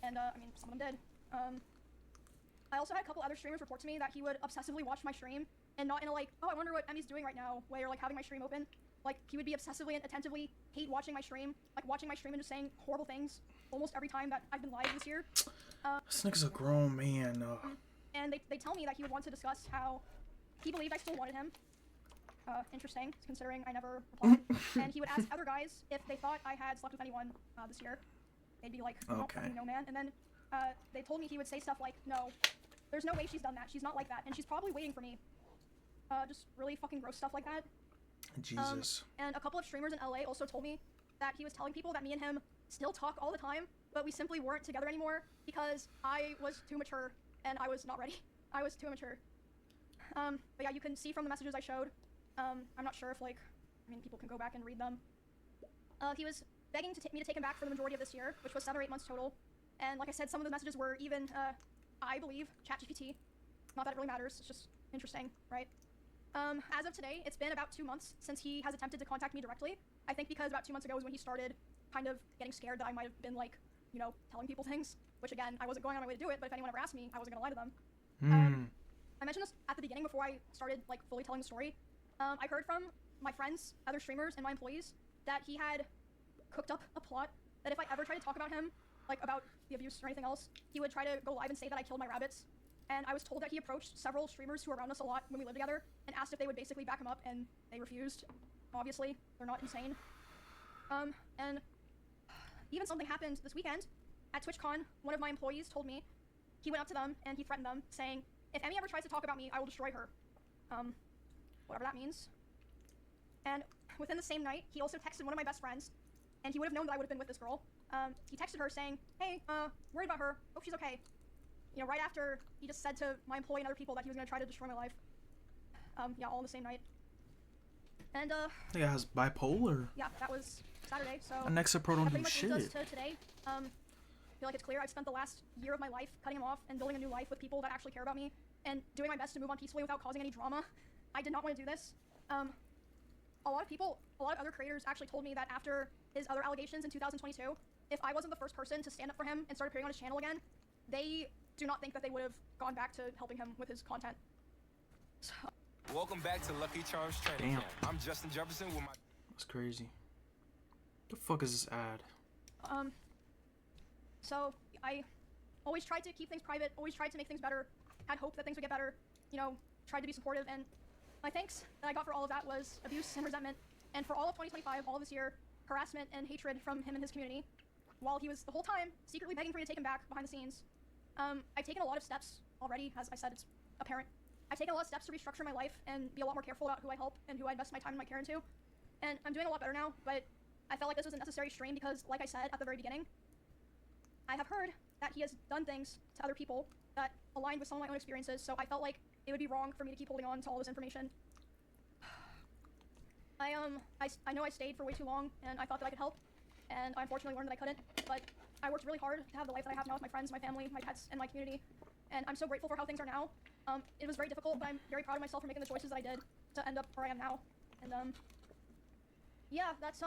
and I mean, some of them did. I also had a couple other streamers report to me that he would obsessively watch my stream, and not in a like, oh, I wonder what Emmy's doing right now way, or like having my stream open. Like, he would be obsessively and attentively hate watching my stream, like watching my stream and just saying horrible things almost every time that I've been live this year. This nigga's a grown man. And they tell me that he would want to discuss how he believed I still wanted him. Interesting, considering I never replied. And he would ask other guys if they thought I had slept with anyone this year. They'd be like, okay. No, man. And then they told me he would say stuff like, no, there's no way she's done that. She's not like that. And she's probably waiting for me. Just really fucking gross stuff like that. Jesus. And a couple of streamers in LA also told me that he was telling people that me and him still talk all the time, but we simply weren't together anymore because I was too mature and I was not ready. I was too immature. But yeah, you can see from the messages I showed. I'm not sure if like, I mean, people can go back and read them. He was begging me to take him back for the majority of this year, which was 7 or 8 months total. And like I said, some of the messages were even, I believe, ChatGPT. Not that it really matters, it's just interesting, right? As of today, it's been about 2 months since he has attempted to contact me directly. I think because about 2 months ago was when he started kind of getting scared that I might have been like, you know, telling people things, which again, I wasn't going on my way to do it, but if anyone ever asked me, I wasn't gonna lie to them. I mentioned this at the beginning before I started like fully telling the story. I heard from my friends, other streamers, and my employees that he had cooked up a plot that if I ever tried to talk about him, like about the abuse or anything else, he would try to go live and say that I killed my rabbits. And I was told that he approached several streamers who were around us a lot when we lived together and asked if they would basically back him up, and they refused. Obviously, they're not insane. And even something happened this weekend. At TwitchCon, one of my employees told me he went up to them and he threatened them, saying, if Emmy ever tries to talk about me, I will destroy her. Whatever that means. And within the same night, he also texted one of my best friends, and he would have known that I would have been with this girl. He texted her saying, hey, worried about her, hope she's okay. You know, right after he just said to my employee and other people that he was gonna try to destroy my life. Yeah, all in the same night. And the guy has bipolar. yeah, that was Saturday, so An ex-pro don't that do pretty much shit. leads us to today. I feel like it's clear I've spent the last year of my life cutting him off and building a new life with people that actually care about me and doing my best to move on peacefully without causing any drama. I did not want to do this. A lot of other creators actually told me that after his other allegations in 2022, if I wasn't the first person to stand up for him and start appearing on his channel again, they do not think that they would have gone back to helping him with his content. So. Welcome back to Lucky Charms Training Camp. I'm Justin Jefferson with my... That's crazy. The fuck is this ad? So I always tried to keep things private, always tried to make things better, had hope that things would get better, you know, tried to be supportive, and my thanks that I got for all of that was abuse and resentment, and for all of 2025, all of this year, harassment and hatred from him and his community, while he was the whole time secretly begging for me to take him back behind the scenes. I've taken a lot of steps already, as I said, it's apparent. I've taken a lot of steps to restructure my life and be a lot more careful about who I help and who I invest my time and my care into, and I'm doing a lot better now, but I felt like this was a necessary strain because, like I said at the very beginning, I have heard that he has done things to other people that aligned with some of my own experiences, so I felt like it would be wrong for me to keep holding on to all this information. I know I stayed for way too long, and I thought that I could help, and I unfortunately learned that I couldn't, but I worked really hard to have the life that I have now with my friends, my family, my pets, and my community, and I'm so grateful for how things are now. It was very difficult, but I'm very proud of myself for making the choices that I did to end up where I am now, and yeah, that's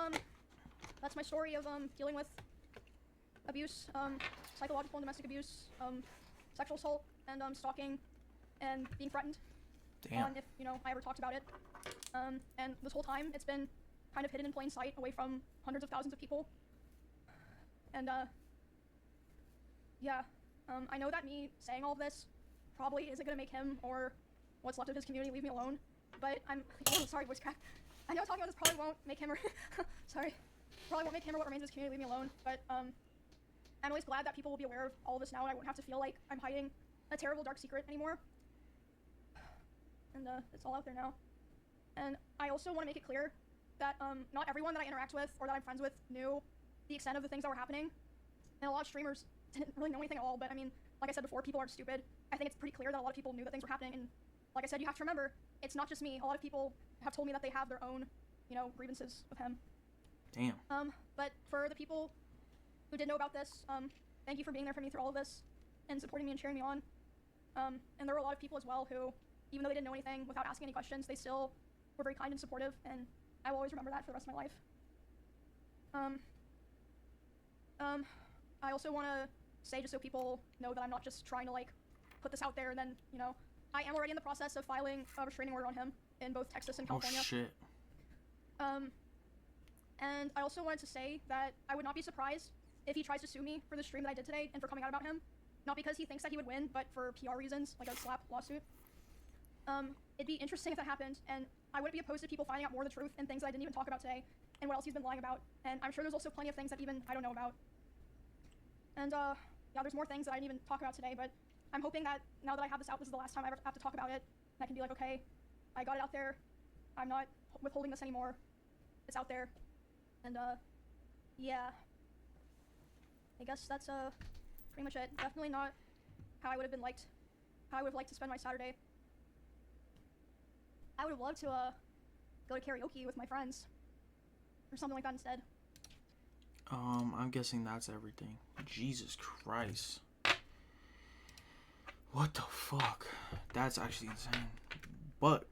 my story of dealing with abuse, psychological and domestic abuse, sexual assault, and stalking, and being threatened. Damn. On if, you know, I ever talked about it. And this whole time, it's been kind of hidden in plain sight, away from hundreds of thousands of people. And yeah, I know that me saying all of this probably isn't gonna make him or what's left of his community leave me alone, but I'm sorry, voice crack. I know talking about this probably won't make him or sorry, probably won't make him or what remains of his community leave me alone, but I'm always glad that people will be aware of all of this now and I won't have to feel like I'm hiding a terrible dark secret anymore. And it's all out there now. And I also want to make it clear that not everyone that I interact with or that I'm friends with knew the extent of the things that were happening. And a lot of streamers didn't really know anything at all, but I mean, like I said before, people aren't stupid. I think it's pretty clear that a lot of people knew that things were happening, and like I said, you have to remember, it's not just me. A lot of people have told me that they have their own, you know, grievances with him. Damn. But for the people who did know about this, thank you for being there for me through all of this and supporting me and cheering me on. And there were a lot of people as well who, even though they didn't know anything, without asking any questions, they still were very kind and supportive, and I will always remember that for the rest of my life. I also want to say, just so people know, that I'm not just trying to like put this out there and then, you know, I am already in the process of filing a restraining order on him in both Texas and California. Oh shit. And I also wanted to say that I would not be surprised if he tries to sue me for the stream that I did today and for coming out about him. Not because he thinks that he would win, but for PR reasons, like a slap lawsuit. It'd be interesting if that happened, and I wouldn't be opposed to people finding out more of the truth and things that I didn't even talk about today, and what else he's been lying about. And I'm sure there's also plenty of things that even I don't know about. And yeah, there's more things that I didn't even talk about today, but I'm hoping that now that I have this out, this is the last time I ever have to talk about it, and I can be like, okay, I got it out there, I'm not withholding this anymore, it's out there, and yeah. I guess that's pretty much it. Definitely not how I would have liked to spend my Saturday. I would have loved to go to karaoke with my friends or something like that instead. I'm guessing that's everything. Jesus Christ. What the fuck? That's actually insane. But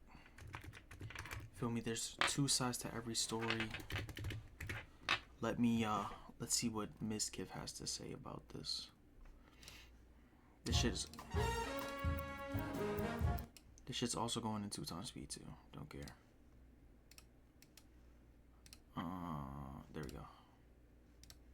feel me, there's two sides to every story. Let's see what Mizkif has to say about this. This shit's also going in 2x speed too. Don't care. There we go.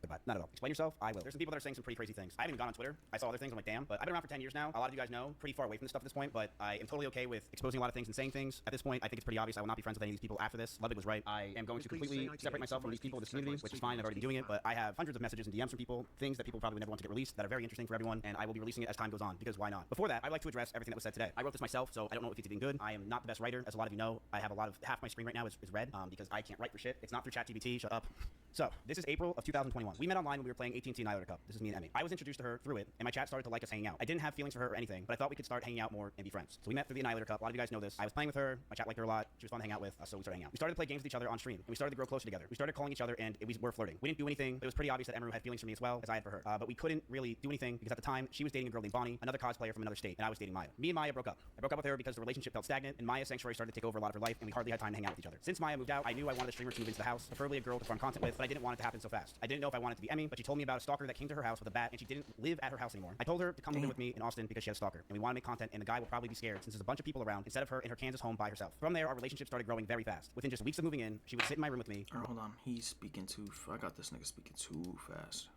But not at all. Explain yourself. I will. There's some people that are saying some pretty crazy things. I haven't even gone on Twitter. I saw other things. I'm like, damn. But I've been around for 10 years now. A lot of you guys know. Pretty far away from this stuff at this point. But I am totally okay with exposing a lot of things and saying things. At this point, I think it's pretty obvious I will not be friends with any of these people after this. Ludwig was right. I am going to completely separate myself from these people, this community, which is fine. I've already been doing it. But I have hundreds of messages and DMs from people, things that people probably would never want to get released that are very interesting for everyone. And I will be releasing it as time goes on, because why not? Before that, I'd like to address everything that was said today. I wrote this myself, so I don't know if it's even good. I am not the best writer, as a lot of you know. I have half my screen right now is red because I can't write for shit. It's not through ChatGPT. Shut up. So, this is April of 2021. We met online when we were playing AT&T Annihilator Cup. This is me and Emmy. I was introduced to her through it, and my chat started to like us hanging out. I didn't have feelings for her or anything, but I thought we could start hanging out more and be friends. So we met through the Annihilator Cup. A lot of you guys know this. I was playing with her. My chat liked her a lot. She was fun to hang out with, so we started hanging out. We started to play games with each other on stream, and we started to grow closer together. We started calling each other, and we were flirting. We didn't do anything, but it was pretty obvious that emiru had feelings for me as well as I had for her. But we couldn't really do anything because at the time, she was dating a girl named Bonnie, another cosplayer from another state, and I was dating Maya. Me and Maya broke up. I broke up with her because the relationship felt stagnant, and Maya's sanctuary started to take over a lot of her life, and we hardly had time to hang out with each other. Since Maya moved out, I knew I wanted a streamer to move into the house, preferably a girl to farm content with, but I didn't want it to happen so fast. I didn't know if I wanted to be Emmy, but she told me about a stalker that came to her house with a bat, and she didn't live at her house anymore. I told her to come live with me in Austin because she had a stalker, and we want to make content, and the guy will probably be scared since there's a bunch of people around instead of her in her Kansas home by herself. From there, our relationship started growing very fast. Within just weeks of moving in, she would sit in my room with me. Hold on, he's speaking too. I got this nigga speaking too fast.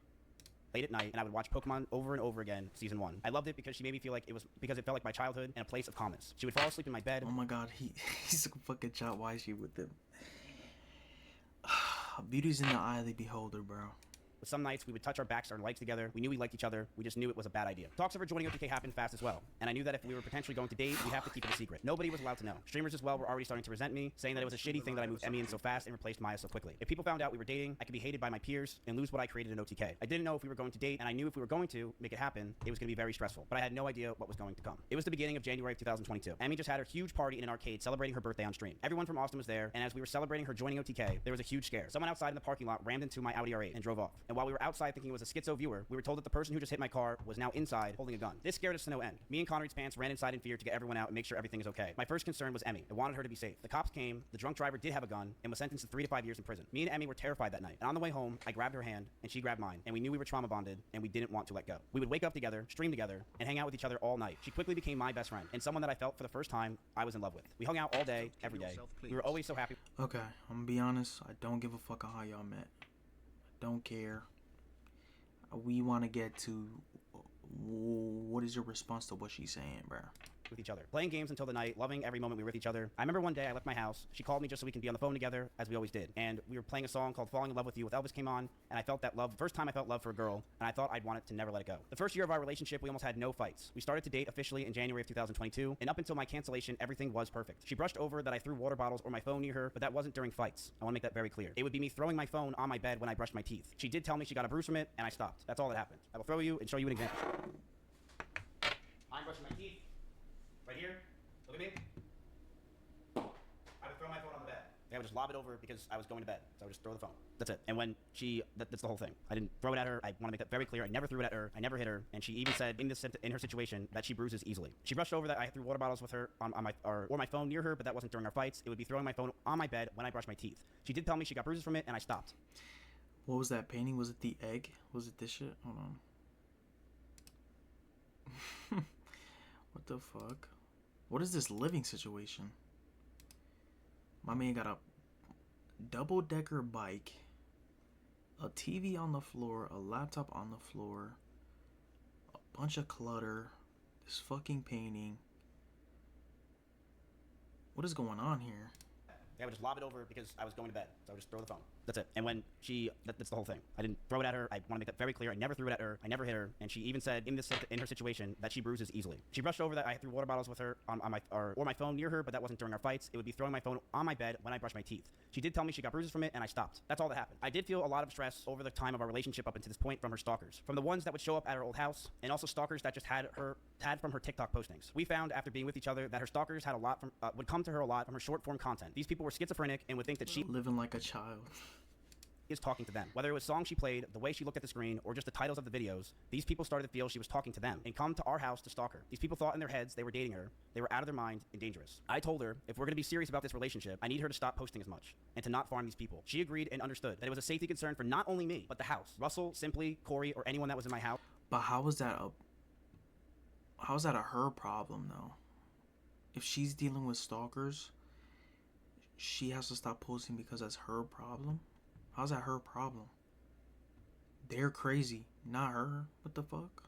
Late at night, and I would watch Pokemon over and over again, season 1. I loved it because she made me feel like it felt like my childhood and a place of calmness. She would fall asleep in my bed. Oh my god, he's a fucking child. Why is she with him? Beauty's in the eye of the beholder, bro. But some nights we would touch our backs, our legs together. We knew we liked each other. We just knew it was a bad idea. Talks of her joining OTK happened fast as well, and I knew that if we were potentially going to date, we'd have to keep it a secret. Nobody was allowed to know. Streamers as well were already starting to resent me, saying that it was a shitty thing that I moved Emmy in so fast and replaced Maya so quickly. If people found out we were dating, I could be hated by my peers and lose what I created in OTK. I didn't know if we were going to date, and I knew if we were going to make it happen, it was going to be very stressful. But I had no idea what was going to come. It was the beginning of January of 2022. Emmy just had her huge party in an arcade celebrating her birthday on stream. Everyone from Austin was there, and as we were celebrating her joining OTK, there was a huge scare. Someone outside in the parking lot rammed into my Audi R8 and drove off. And while we were outside thinking it was a schizo viewer, we were told that the person who just hit my car was now inside holding a gun. This scared us to no end. Me and Connery's pants ran inside in fear to get everyone out and make sure everything is okay. My first concern was Emmy. I wanted her to be safe. The cops came, the drunk driver did have a gun, and was sentenced to 3 to 5 years in prison. Me and Emmy were terrified that night, and on the way home, I grabbed her hand, and she grabbed mine, and we knew we were trauma bonded, and we didn't want to let go. We would wake up together, stream together, and hang out with each other all night. She quickly became my best friend, and someone that I felt for the first time I was in love with. We hung out all day, every day. We were always so happy. Okay, I'm gonna be honest, I don't give a fuck on how y'all met. I don't care. We want to get to what is your response to what she's saying, bro? With each other, playing games until the night, loving every moment we were with each other. I remember one day I left my house. She called me just so we can be on the phone together, as we always did. And we were playing a song called "Falling in Love with You" with Elvis came on, and I felt that love. First time I felt love for a girl, and I thought I'd want it to never let it go. The first year of our relationship, we almost had no fights. We started to date officially in January of 2022, and up until my cancellation, everything was perfect. She brushed over that I threw water bottles or my phone near her, but that wasn't during fights. I want to make that very clear. It would be me throwing my phone on my bed when I brushed my teeth. She did tell me she got a bruise from it, and I stopped. That's all that happened. I will throw you and show you an example. I'm brushing my teeth. Right here. Look at me. I would throw my phone on the bed. I would just lob it over because I was going to bed. So I would just throw the phone. That's it. And when that's the whole thing. I didn't throw it at her. I want to make that very clear. I never threw it at her. I never hit her. And she even said in her situation that she bruises easily. She brushed over that I threw water bottles with her on my phone near her, but that wasn't during our fights. It would be throwing my phone on my bed when I brushed my teeth. She did tell me she got bruises from it, and I stopped. What was that painting? Was it the egg? Was it this shit? Hold on. What the fuck? What is this living situation? My man got a double-decker bike, a TV on the floor, a laptop on the floor, a bunch of clutter, this fucking painting. What is going on here? I would just lob it over because I was going to bed. So I would just throw the phone. That's it. And when that's the whole thing. I didn't throw it at her. I want to make that very clear. I never threw it at her. I never hit her. And she even said in her situation that she bruises easily. She brushed over that I threw water bottles with her on my phone near her, but that wasn't during our fights. It would be throwing my phone on my bed when I brushed my teeth. She did tell me she got bruises from it, and I stopped. That's all that happened. I did feel a lot of stress over the time of our relationship up until this point from her stalkers. From the ones that would show up at her old house, and also stalkers that just had from her TikTok postings. We found after being with each other that her stalkers had a lot would come to her a lot from her short form content. These people were schizophrenic and would think that she living like a child is talking to them. Whether it was songs she played, the way she looked at the screen, or just the titles of the videos, these people started to feel she was talking to them and come to our house to stalk her. These people thought in their heads they were dating her. They were out of their mind and dangerous. I told her, if we're going to be serious about this relationship, I need her to stop posting as much and to not farm these people. She agreed and understood that it was a safety concern for not only me, but the house. Russell, Simply, Corey, or anyone that was in my house. But how is that a her problem though? If she's dealing with stalkers, she has to stop posting because that's her problem? How's that her problem? They're crazy, not her. What the fuck?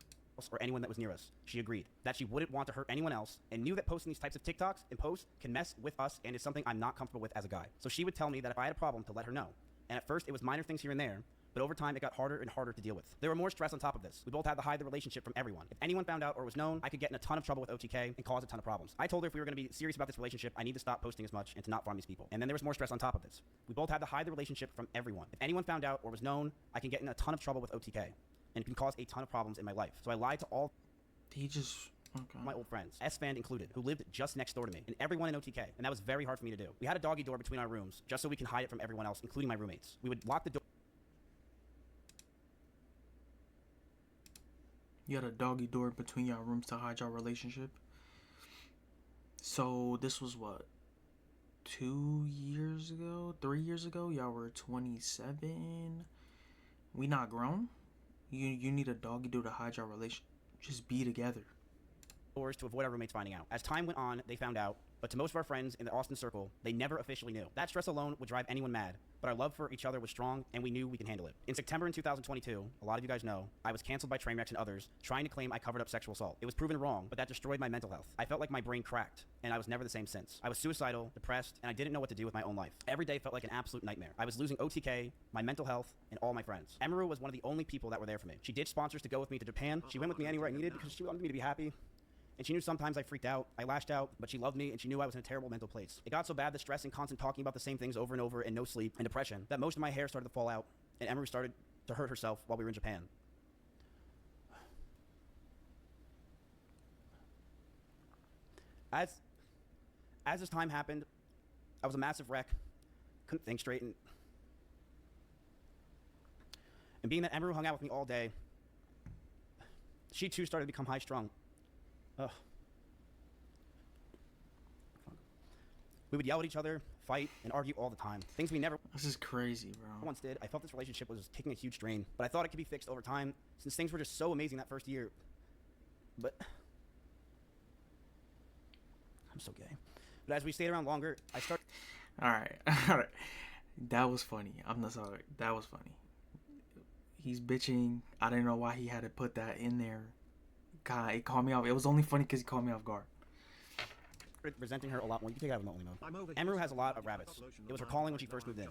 Or anyone that was near us. She agreed that she wouldn't want to hurt anyone else and knew that posting these types of TikToks and posts can mess with us and is something I'm not comfortable with as a guy. So she would tell me that if I had a problem to let her know. And at first it was minor things here and there, but over time it got harder and harder to deal with. There were more stress on top of this. We both had to hide the relationship from everyone. If anyone found out or was known, I could get in a ton of trouble with OTK and cause a ton of problems. I told her if we were going to be serious about this relationship, I need to stop posting as much and to not farm these people. And then there was more stress on top of this. We both had to hide the relationship from everyone. If anyone found out or was known, I can get in a ton of trouble with OTK, and it can cause a ton of problems in my life. So I lied to all my old friends, S-Fan included, who lived just next door to me, and everyone in OTK, and that was very hard for me to do. We had a doggy door between our rooms, just so we can hide it from everyone else, including my roommates. We would lock the door. You had a doggy door between your rooms to hide your relationship? So this was what? 2 years ago? 3 years ago? Y'all were 27? We not grown? You need a doggy door to hide your relationship? Just be together. Doors to avoid our roommates finding out. As time went on, they found out, but to most of our friends in the Austin circle, they never officially knew. That stress alone would drive anyone mad, but our love for each other was strong, and we knew we could handle it. In September in 2022, a lot of you guys know, I was canceled by Trainwrecks and others, trying to claim I covered up sexual assault. It was proven wrong, but that destroyed my mental health. I felt like my brain cracked, and I was never the same since. I was suicidal, depressed, and I didn't know what to do with my own life. Every day felt like an absolute nightmare. I was losing OTK, my mental health, and all my friends. Emiru was one of the only people that were there for me. She ditched sponsors to go with me to Japan. She went with me anywhere I needed because she wanted me to be happy. And she knew sometimes I freaked out, I lashed out, but she loved me and she knew I was in a terrible mental place. It got so bad, the stress and constant talking about the same things over and over and no sleep and depression, that most of my hair started to fall out and Emiru started to hurt herself while we were in Japan. As this time happened, I was a massive wreck, couldn't think straight, and being that Emiru hung out with me all day, she too started to become high-strung. Ugh. We would yell at each other, fight, and argue all the time. Things we never... This is crazy, bro. ...once did. I felt this relationship was taking a huge drain, but I thought it could be fixed over time, since things were just so amazing that first year. But... I'm so gay. But as we stayed around longer, I started... Alright. That was funny. I'm not sorry. That was funny. He's bitching. I didn't know why he had to put that in there. God, it caught me off. It was only funny because he caught me off guard. Resenting her a lot more. You can take it out of only mode. Emiru has a lot of rabbits. It was her calling when she first moved in.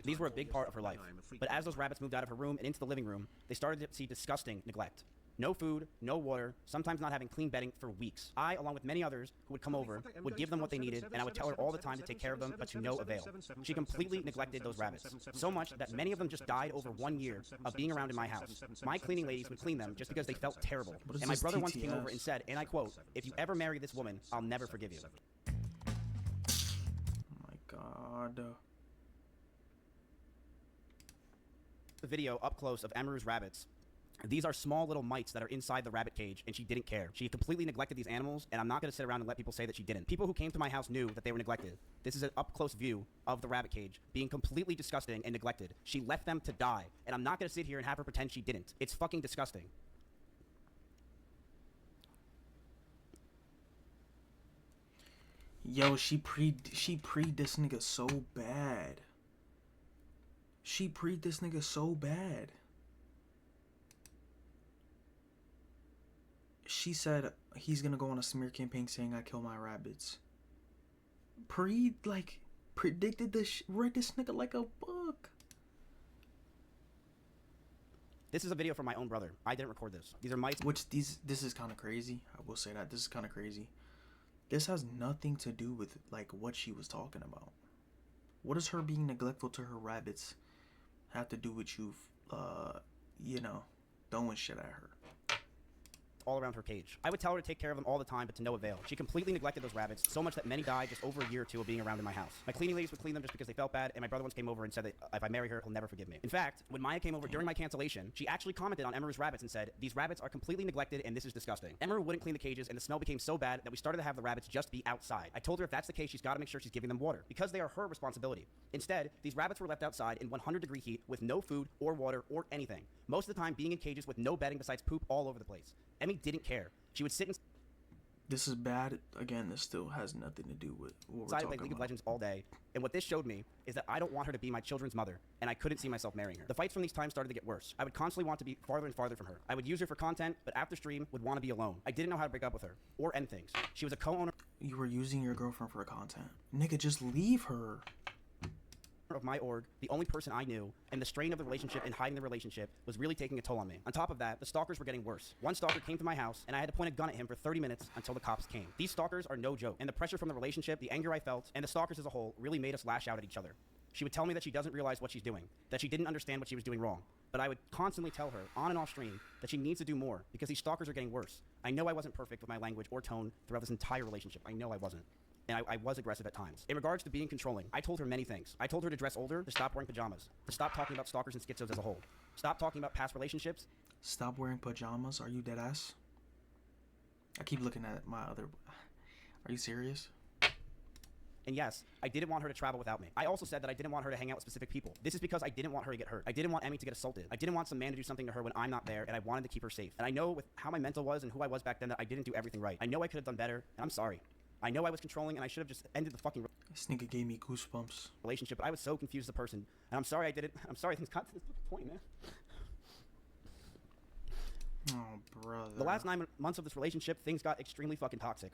These were a big part of her life. But as those rabbits moved out of her room and into the living room, they started to see disgusting neglect. No food, no water, sometimes not having clean bedding for weeks. I, along with many others who would come over, would give them what they needed, and I would tell her all the time to take care of them, but to no avail. She completely neglected those rabbits, so much that many of them just died over 1 year of being around in my house. My cleaning ladies would clean them just because they felt terrible. And my brother once came over and said, and I quote, "If you ever marry this woman, I'll never forgive you." Oh my God. The video up close of Emiru's rabbits. These are small little mites that are inside the rabbit cage, and she didn't care. She completely neglected these animals, and I'm not going to sit around and let people say that she didn't. People who came to my house knew that they were neglected. This is an up-close view of the rabbit cage being completely disgusting and neglected. She left them to die, and I'm not going to sit here and have her pretend she didn't. It's fucking disgusting. Yo, she pre this nigga so bad. She pre this nigga so bad. She said he's gonna go on a smear campaign saying I kill my rabbits. Predicted this, read this nigga like a book. This is a video from my own brother. I didn't record this. These are mice. This is kind of crazy. I will say that this is kind of crazy. This has nothing to do with like what she was talking about. What does her being neglectful to her rabbits have to do with you, throwing shit at her? All around her cage. I would tell her to take care of them all the time, but to no avail. She completely neglected those rabbits, so much that many died just over a year or two of being around in my house. My cleaning ladies would clean them just because they felt bad, and my brother once came over and said that if I marry her, he'll never forgive me. In fact, when Maya came over during my cancellation, she actually commented on Emiru's rabbits and said, "These rabbits are completely neglected, and this is disgusting." Emiru wouldn't clean the cages, and the smell became so bad that we started to have the rabbits just be outside. I told her if that's the case, she's got to make sure she's giving them water, because they are her responsibility. Instead, these rabbits were left outside in 100-degree heat with no food or water or anything. Most of the time being in cages with no bedding besides poop all over the place. Emmy didn't care. She would sit and... This is bad. Again, this still has nothing to do with what we're talking like League about. of Legends all day. And what this showed me is that I don't want her to be my children's mother, and I couldn't see myself marrying her. The fights from these times started to get worse. I would constantly want to be farther and farther from her. I would use her for content, but after stream, would want to be alone. I didn't know how to break up with her, or end things. She was a co-owner... You were using your girlfriend for content. Nigga, just leave her. of my org, the only person I knew, and the strain of the relationship and hiding the relationship was really taking a toll on me. On top of that, the stalkers were getting worse. One stalker came to my house, and I had to point a gun at him for 30 minutes until the cops came. These stalkers are no joke, and the pressure from the relationship, the anger I felt, and the stalkers as a whole really made us lash out at each other. She would tell me that she doesn't realize what she's doing, that she didn't understand what she was doing wrong. But I would constantly tell her, on and off stream, that she needs to do more, because these stalkers are getting worse. I know I wasn't perfect with my language or tone throughout this entire relationship. I know I wasn't. And I was aggressive at times. In regards to being controlling, I told her many things. I told her to dress older, to stop wearing pajamas, to stop talking about stalkers and schizos as a whole, stop talking about past relationships. Stop wearing pajamas? Are you dead ass? I keep looking at my other... Are you serious? And yes, I didn't want her to travel without me. I also said that I didn't want her to hang out with specific people. This is because I didn't want her to get hurt. I didn't want Emmy to get assaulted. I didn't want some man to do something to her when I'm not there, and I wanted to keep her safe. And I know with how my mental was and who I was back then that I didn't do everything right. I know I could have done better, and I'm sorry. I know I was controlling, and I should have just ended the fucking This nigga gave me goosebumps. relationship, but I was so confused as a person. And I'm sorry I did it. I'm sorry things got to this point, man. Oh, brother. The last 9 months of this relationship, things got extremely fucking toxic.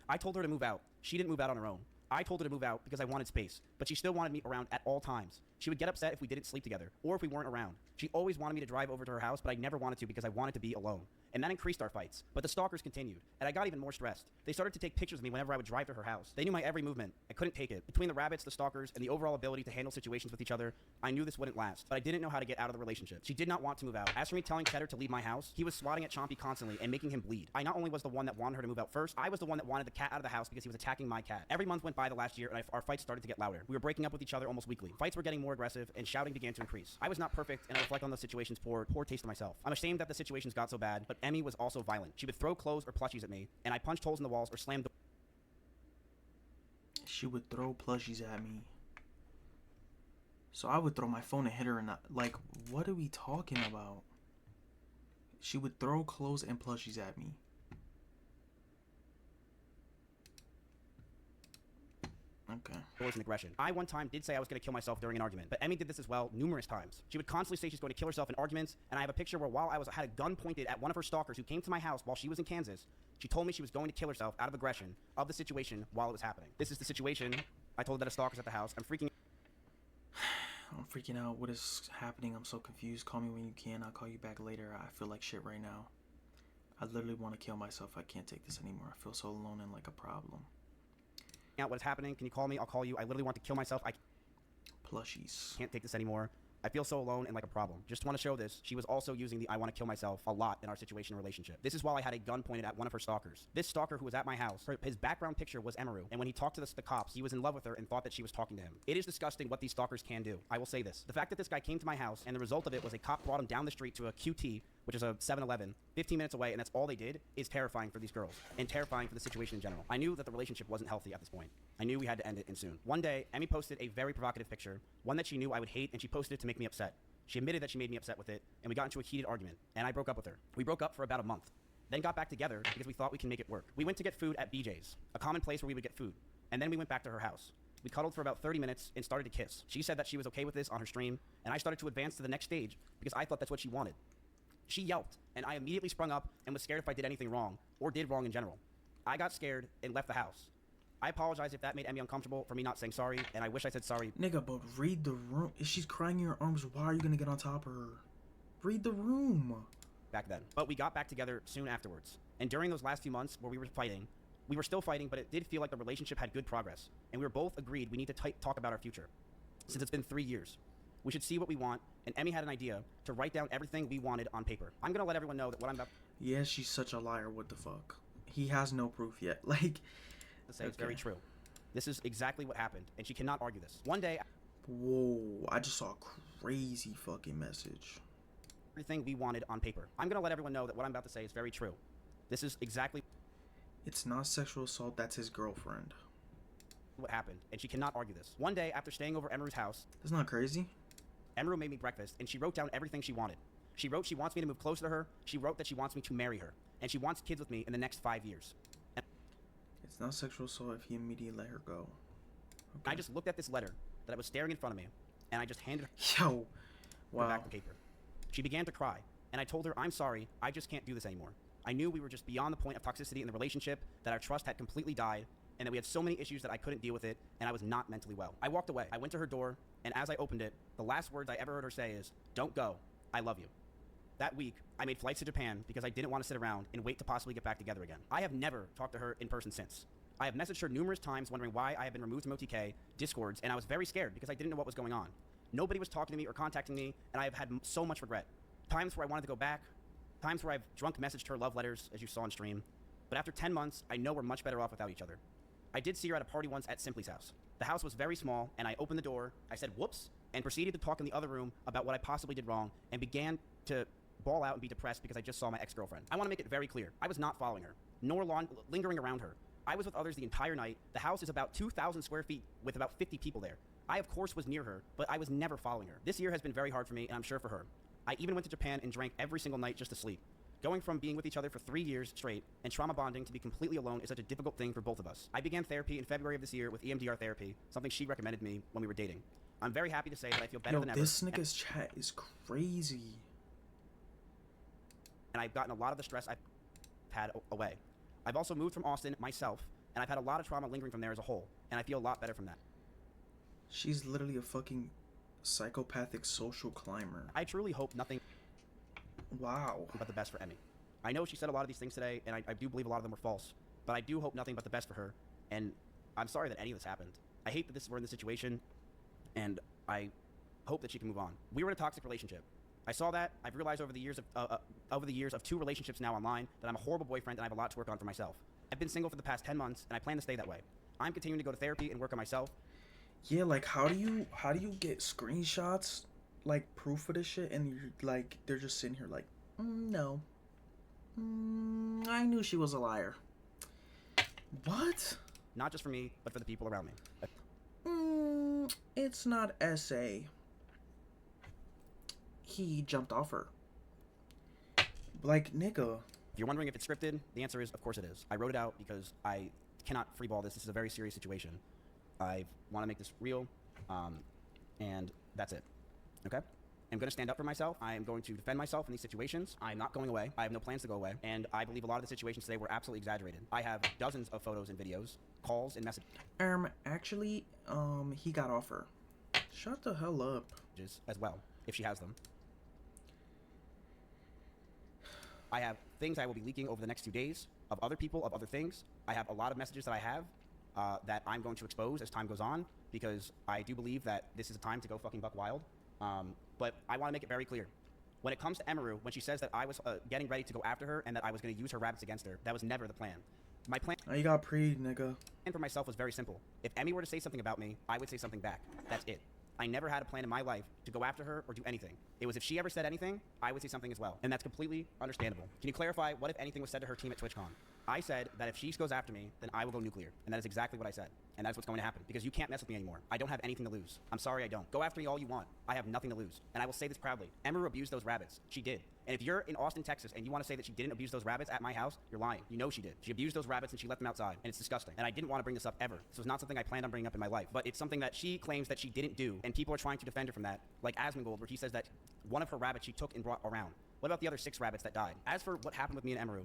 I told her to move out. She didn't move out on her own. I told her to move out because I wanted space, but she still wanted me around at all times. She would get upset if we didn't sleep together, or if we weren't around. She always wanted me to drive over to her house, but I never wanted to because I wanted to be alone. And that increased our fights. But the stalkers continued, and I got even more stressed. They started to take pictures of me whenever I would drive to her house. They knew my every movement. I couldn't take it. Between the rabbits, the stalkers, and the overall ability to handle situations with each other, I knew this wouldn't last. But I didn't know how to get out of the relationship. She did not want to move out. As for me telling Cheddar to leave my house, he was swatting at Chompy constantly and making him bleed. I not only was the one that wanted her to move out first, I was the one that wanted the cat out of the house because he was attacking my cat. Every month went by the last year, and our fights started to get louder. We were breaking up with each other almost weekly. Fights were getting more aggressive, and shouting began to increase. I was not perfect, and I reflect on those situations for poor taste of myself. I'm ashamed that the situations got so bad, but Emmy was also violent. She would throw clothes or plushies at me, and I punched holes in the walls or slammed the... She would throw plushies at me. So I would throw my phone and hit her in the... Like, what are we talking about? She would throw clothes and plushies at me. Okay. Doors and aggression. I one time did say I was going to kill myself during an argument, but Emmy did this as well numerous times. She would constantly say she's going to kill herself in arguments, and I have a picture where while I had a gun pointed at one of her stalkers who came to my house while she was in Kansas, she told me she was going to kill herself out of aggression of the situation while it was happening. This is the situation. I told her that a stalker's at the house. I'm freaking out. What is happening? I'm so confused. Call me when you can. I'll call you back later. I feel like shit right now. I literally want to kill myself. I can't take this anymore. I feel so alone and like a problem. Out what is happening. Can you call me? I'll call you. I literally want to kill myself. I plushies. Can't take this anymore. I feel so alone and like a problem. Just want to show this. She was also using the I want to kill myself a lot in our situation relationship. This is while I had a gun pointed at one of her stalkers. This stalker who was at my house, his background picture was Emiru, and when he talked to the cops, he was in love with her and thought that she was talking to him. It is disgusting what these stalkers can do. I will say this. The fact that this guy came to my house and the result of it was a cop brought him down the street to a QT, which is a 7-Eleven, 15 minutes away, and that's all they did, is terrifying for these girls and terrifying for the situation in general. I knew that the relationship wasn't healthy at this point. I knew we had to end it and soon. One day, Emmy posted a very provocative picture, one that she knew I would hate, and she posted it to make me upset. She admitted that she made me upset with it, and we got into a heated argument, and I broke up with her. We broke up for about a month, then got back together because we thought we can make it work. We went to get food at BJ's, a common place where we would get food, and then we went back to her house. We cuddled for about 30 minutes and started to kiss. She said that she was okay with this on her stream, and I started to advance to the next stage because I thought that's what she wanted. She yelped, and I immediately sprung up and was scared if I did anything wrong, or did wrong in general. I got scared and left the house. I apologize if that made Emmy uncomfortable for me not saying sorry, and I wish I said sorry. Nigga, but read the room. If she's crying in your arms, why are you gonna get on top of her? Read the room. Back then. But we got back together soon afterwards. And during those last few months where we were fighting, we were still fighting, but it did feel like the relationship had good progress. And we were both agreed we need to talk about our future. Since it's been 3 years. We should see what we want, and Emmy had an idea to write down everything we wanted on paper. I'm gonna let everyone know that what I'm about Yeah, she's such a liar. What the fuck? He has no proof yet. Like, to say is very true. This is exactly what happened, and she cannot argue this. One day... Whoa, I just saw a crazy fucking message. Everything we wanted on paper. I'm gonna let everyone know that what I'm about to say is very true. This is exactly... It's not sexual assault, that's his girlfriend. What happened, and she cannot argue this. One day, after staying over Emiru's house... That's not crazy. Emiru made me breakfast, and she wrote down everything she wanted. She wrote she wants me to move closer to her. She wrote that she wants me to marry her. And she wants kids with me in the next 5 years. It's not sexual assault if he immediately let her go. Okay. I just looked at this letter that I was staring in front of me, and I just handed her back the paper. She began to cry, and I told her, I'm sorry, I just can't do this anymore. I knew we were just beyond the point of toxicity in the relationship, that our trust had completely died, and that we had so many issues that I couldn't deal with it, and I was not mentally well. I walked away. I went to her door, and as I opened it, the last words I ever heard her say is, "Don't go. I love you." That week, I made flights to Japan because I didn't want to sit around and wait to possibly get back together again. I have never talked to her in person since. I have messaged her numerous times wondering why I have been removed from OTK, Discords, and I was very scared because I didn't know what was going on. Nobody was talking to me or contacting me, and I have had so much regret. Times where I wanted to go back, times where I've drunk messaged her love letters, as you saw on stream. But after 10 months, I know we're much better off without each other. I did see her at a party once at Simply's house. The house was very small, and I opened the door, I said whoops, and proceeded to talk in the other room about what I possibly did wrong, and began to bawl out and be depressed because I just saw my ex-girlfriend. I want to make it very clear. I was not following her, nor lingering around her. I was with others the entire night. The house is about 2,000 square feet with about 50 people there. I, of course, was near her, but I was never following her. This year has been very hard for me, and I'm sure for her. I even went to Japan and drank every single night just to sleep. Going from being with each other for 3 years straight and trauma bonding to be completely alone is such a difficult thing for both of us. I began therapy in February of this year with EMDR therapy, something she recommended me when we were dating. I'm very happy to say that I feel better than ever. This nigga's chat is crazy. And I've gotten a lot of the stress I've had away. I've also moved from Austin myself, and I've had a lot of trauma lingering from there as a whole, and I feel a lot better from that. She's literally a fucking psychopathic social climber. I truly hope nothing but the best for Emmy. I know she said a lot of these things today, and I do believe a lot of them were false, but I do hope nothing but the best for her, and I'm sorry that any of this happened. I hate that we're in this situation, and I hope that she can move on. We were in a toxic relationship. I saw that. I've realized over the years of 2 relationships now online that I'm a horrible boyfriend and I have a lot to work on for myself. I've been single for the past 10 months, and I plan to stay that way. I'm continuing to go to therapy and work on myself. Yeah, like how do you get screenshots, like proof of this shit, and you're like they're just sitting here like, no, I knew she was a liar. What? Not just for me, but for the people around me. It's not SA. He jumped off her. Like, nigga. If you're wondering if it's scripted, the answer is, of course it is. I wrote it out because I cannot freeball this. This is a very serious situation. I want to make this real, and that's it. Okay? I'm going to stand up for myself. I am going to defend myself in these situations. I'm not going away. I have no plans to go away. And I believe a lot of the situations today were absolutely exaggerated. I have dozens of photos and videos, calls and messages. Actually, he got off her. Shut the hell up. As well, if she has them. I have things I will be leaking over the next 2 days of other people, of other things. I have a lot of messages that I have that I'm going to expose as time goes on, because I do believe that this is a time to go fucking buck wild. But I want to make it very clear. When it comes to Emiru, when she says that I was getting ready to go after her and that I was going to use her rabbits against her, that was never the plan. My plan you got nigga. for myself was very simple. If Emmy were to say something about me, I would say something back. That's it. I never had a plan in my life to go after her or do anything. It was if she ever said anything, I would say something as well. And that's completely understandable. Can you clarify what, if anything, was said to her team at TwitchCon? I said that if she goes after me, then I will go nuclear. And that is exactly what I said. And that's what's going to happen. Because you can't mess with me anymore. I don't have anything to lose. I'm sorry I don't. Go after me all you want. I have nothing to lose. And I will say this proudly. Emiru abused those rabbits. She did. And if you're in Austin, Texas, and you want to say that she didn't abuse those rabbits at my house, you're lying. You know she did. She abused those rabbits and she left them outside. And it's disgusting. And I didn't want to bring this up ever. This was not something I planned on bringing up in my life. But it's something that she claims that she didn't do. And people are trying to defend her from that. Like Asmongold, where he says that one of her rabbits she took and brought around. What about the other 6 rabbits that died? As for what happened with me and Emiru,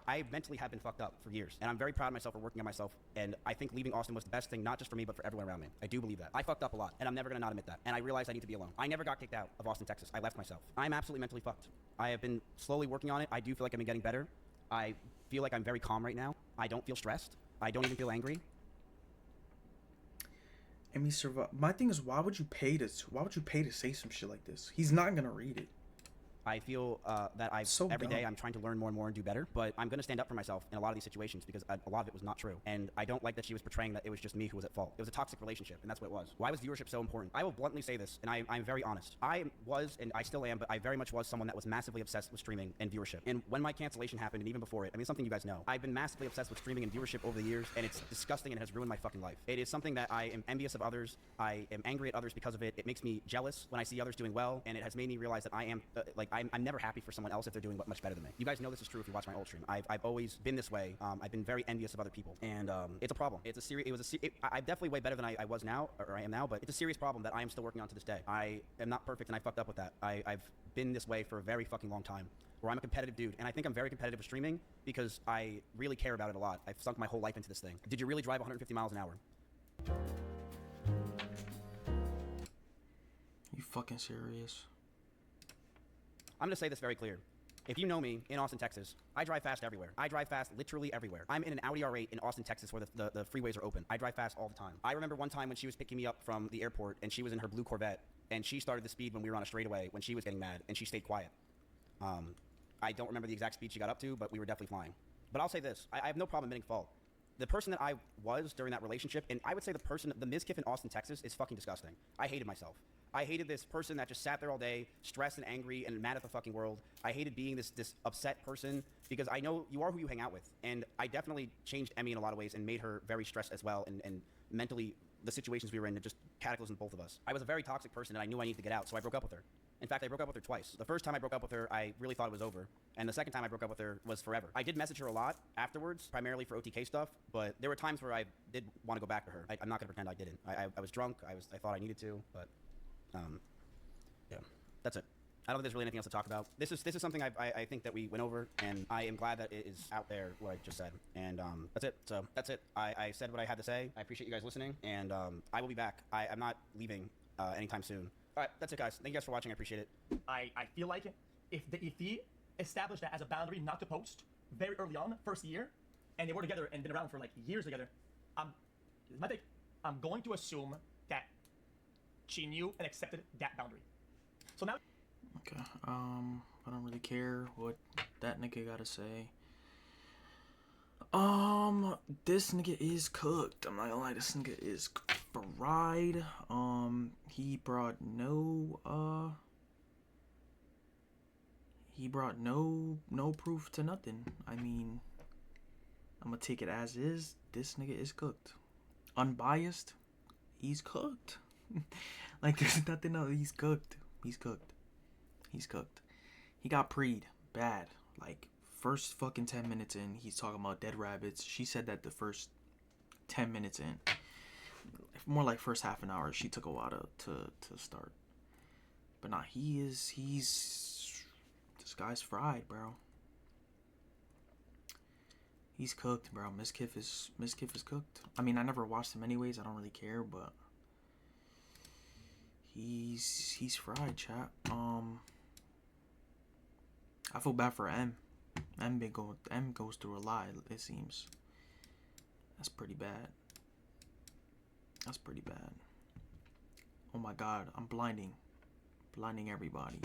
I mentally have been fucked up for years. And I'm very proud of myself for working on myself. And I think leaving Austin was the best thing, not just for me, but for everyone around me. I do believe that. I fucked up a lot, and I'm never gonna not admit that. And I realized I need to be alone. I never got kicked out of Austin, Texas. I left myself. I'm absolutely mentally fucked. I have been slowly working on it. I do feel like I've been getting better. I feel like I'm very calm right now. I don't feel stressed. I don't even feel angry. And my thing is, why would you pay to say some shit like this? He's not gonna read it. I feel that every day I'm trying to learn more and more and do better, but I'm going to stand up for myself in a lot of these situations because a lot of it was not true. And I don't like that she was portraying that it was just me who was at fault. It was a toxic relationship, and that's what it was. Why was viewership so important? I will bluntly say this, and I'm very honest. I was, and I still am, but I very much was someone that was massively obsessed with streaming and viewership. And when my cancellation happened, and even before it, I mean, something you guys know, I've been massively obsessed with streaming and viewership over the years, and it's disgusting and has ruined my fucking life. It is something that I am envious of others. I am angry at others because of it. It makes me jealous when I see others doing well, and it has made me realize that I am, I'm never happy for someone else if they're doing much better than me. You guys know this is true if you watch my old stream. I've always been this way. I've been very envious of other people, and it's a problem. It's a serious. I'm definitely way better than I was now, or I am now, but it's a serious problem that I am still working on to this day. I am not perfect, and I fucked up with that. I've been this way for a very fucking long time, where I'm a competitive dude, and I think I'm very competitive with streaming because I really care about it a lot. I've sunk my whole life into this thing. Did you really drive 150 miles an hour? You fucking serious? I'm gonna say this very clear. If you know me in Austin, Texas, I drive fast everywhere. I drive fast literally everywhere. I'm in an Audi R8 in Austin, Texas, where the freeways are open. I drive fast all the time. I remember one time when she was picking me up from the airport, and she was in her blue Corvette, and she started the speed when we were on a straightaway when she was getting mad, and she stayed quiet. I don't remember the exact speed she got up to, but we were definitely flying. But I'll say this, I have no problem admitting fault. The person that I was during that relationship, and I would say the Mizkif in Austin, Texas, is fucking disgusting. I hated myself. I hated this person that just sat there all day, stressed and angry and mad at the fucking world. I hated being this upset person because I know you are who you hang out with. And I definitely changed Emmy in a lot of ways and made her very stressed as well. And mentally, the situations we were in, it just cataclysmed both of us. I was a very toxic person and I knew I needed to get out, so I broke up with her. In fact, I broke up with her twice. The first time I broke up with her, I really thought it was over. And the second time I broke up with her was forever. I did message her a lot afterwards, primarily for OTK stuff, but there were times where I did want to go back to her. I'm not going to pretend I didn't. I was drunk. I thought I needed to, but yeah, that's it. I don't think there's really anything else to talk about. This is something I think that we went over, and I am glad that it is out there, what I just said. And that's it. So that's it. I said what I had to say. I appreciate you guys listening, and I will be back. I'm not leaving anytime soon. All right, that's it, guys. Thank you guys for watching. I appreciate it. I feel like if he established that as a boundary not to post very early on, first year, and they were together and been around for like years together, this is my take. I'm going to assume that she knew and accepted that boundary. So now. Okay. I don't really care what that nigga gotta say. This nigga is cooked. I'm not gonna lie, this nigga is fried. He brought no proof to nothing. I mean, I'm gonna take it as is. This nigga is cooked. Unbiased, he's cooked. Like, there's nothing else. He's cooked. He's cooked. He's cooked. He got preed bad. Like, first fucking 10 minutes in, he's talking about dead rabbits. She said that the first 10 minutes in. More like first half an hour. She took a while to start. But nah, he's this guy's fried, bro. He's cooked, bro. Mizkif is cooked. I mean, I never watched him anyways. I don't really care, but he's fried, chat. I feel bad for M. M goes through a lot, it seems. That's pretty bad. That's pretty bad. Oh my god, I'm blinding everybody.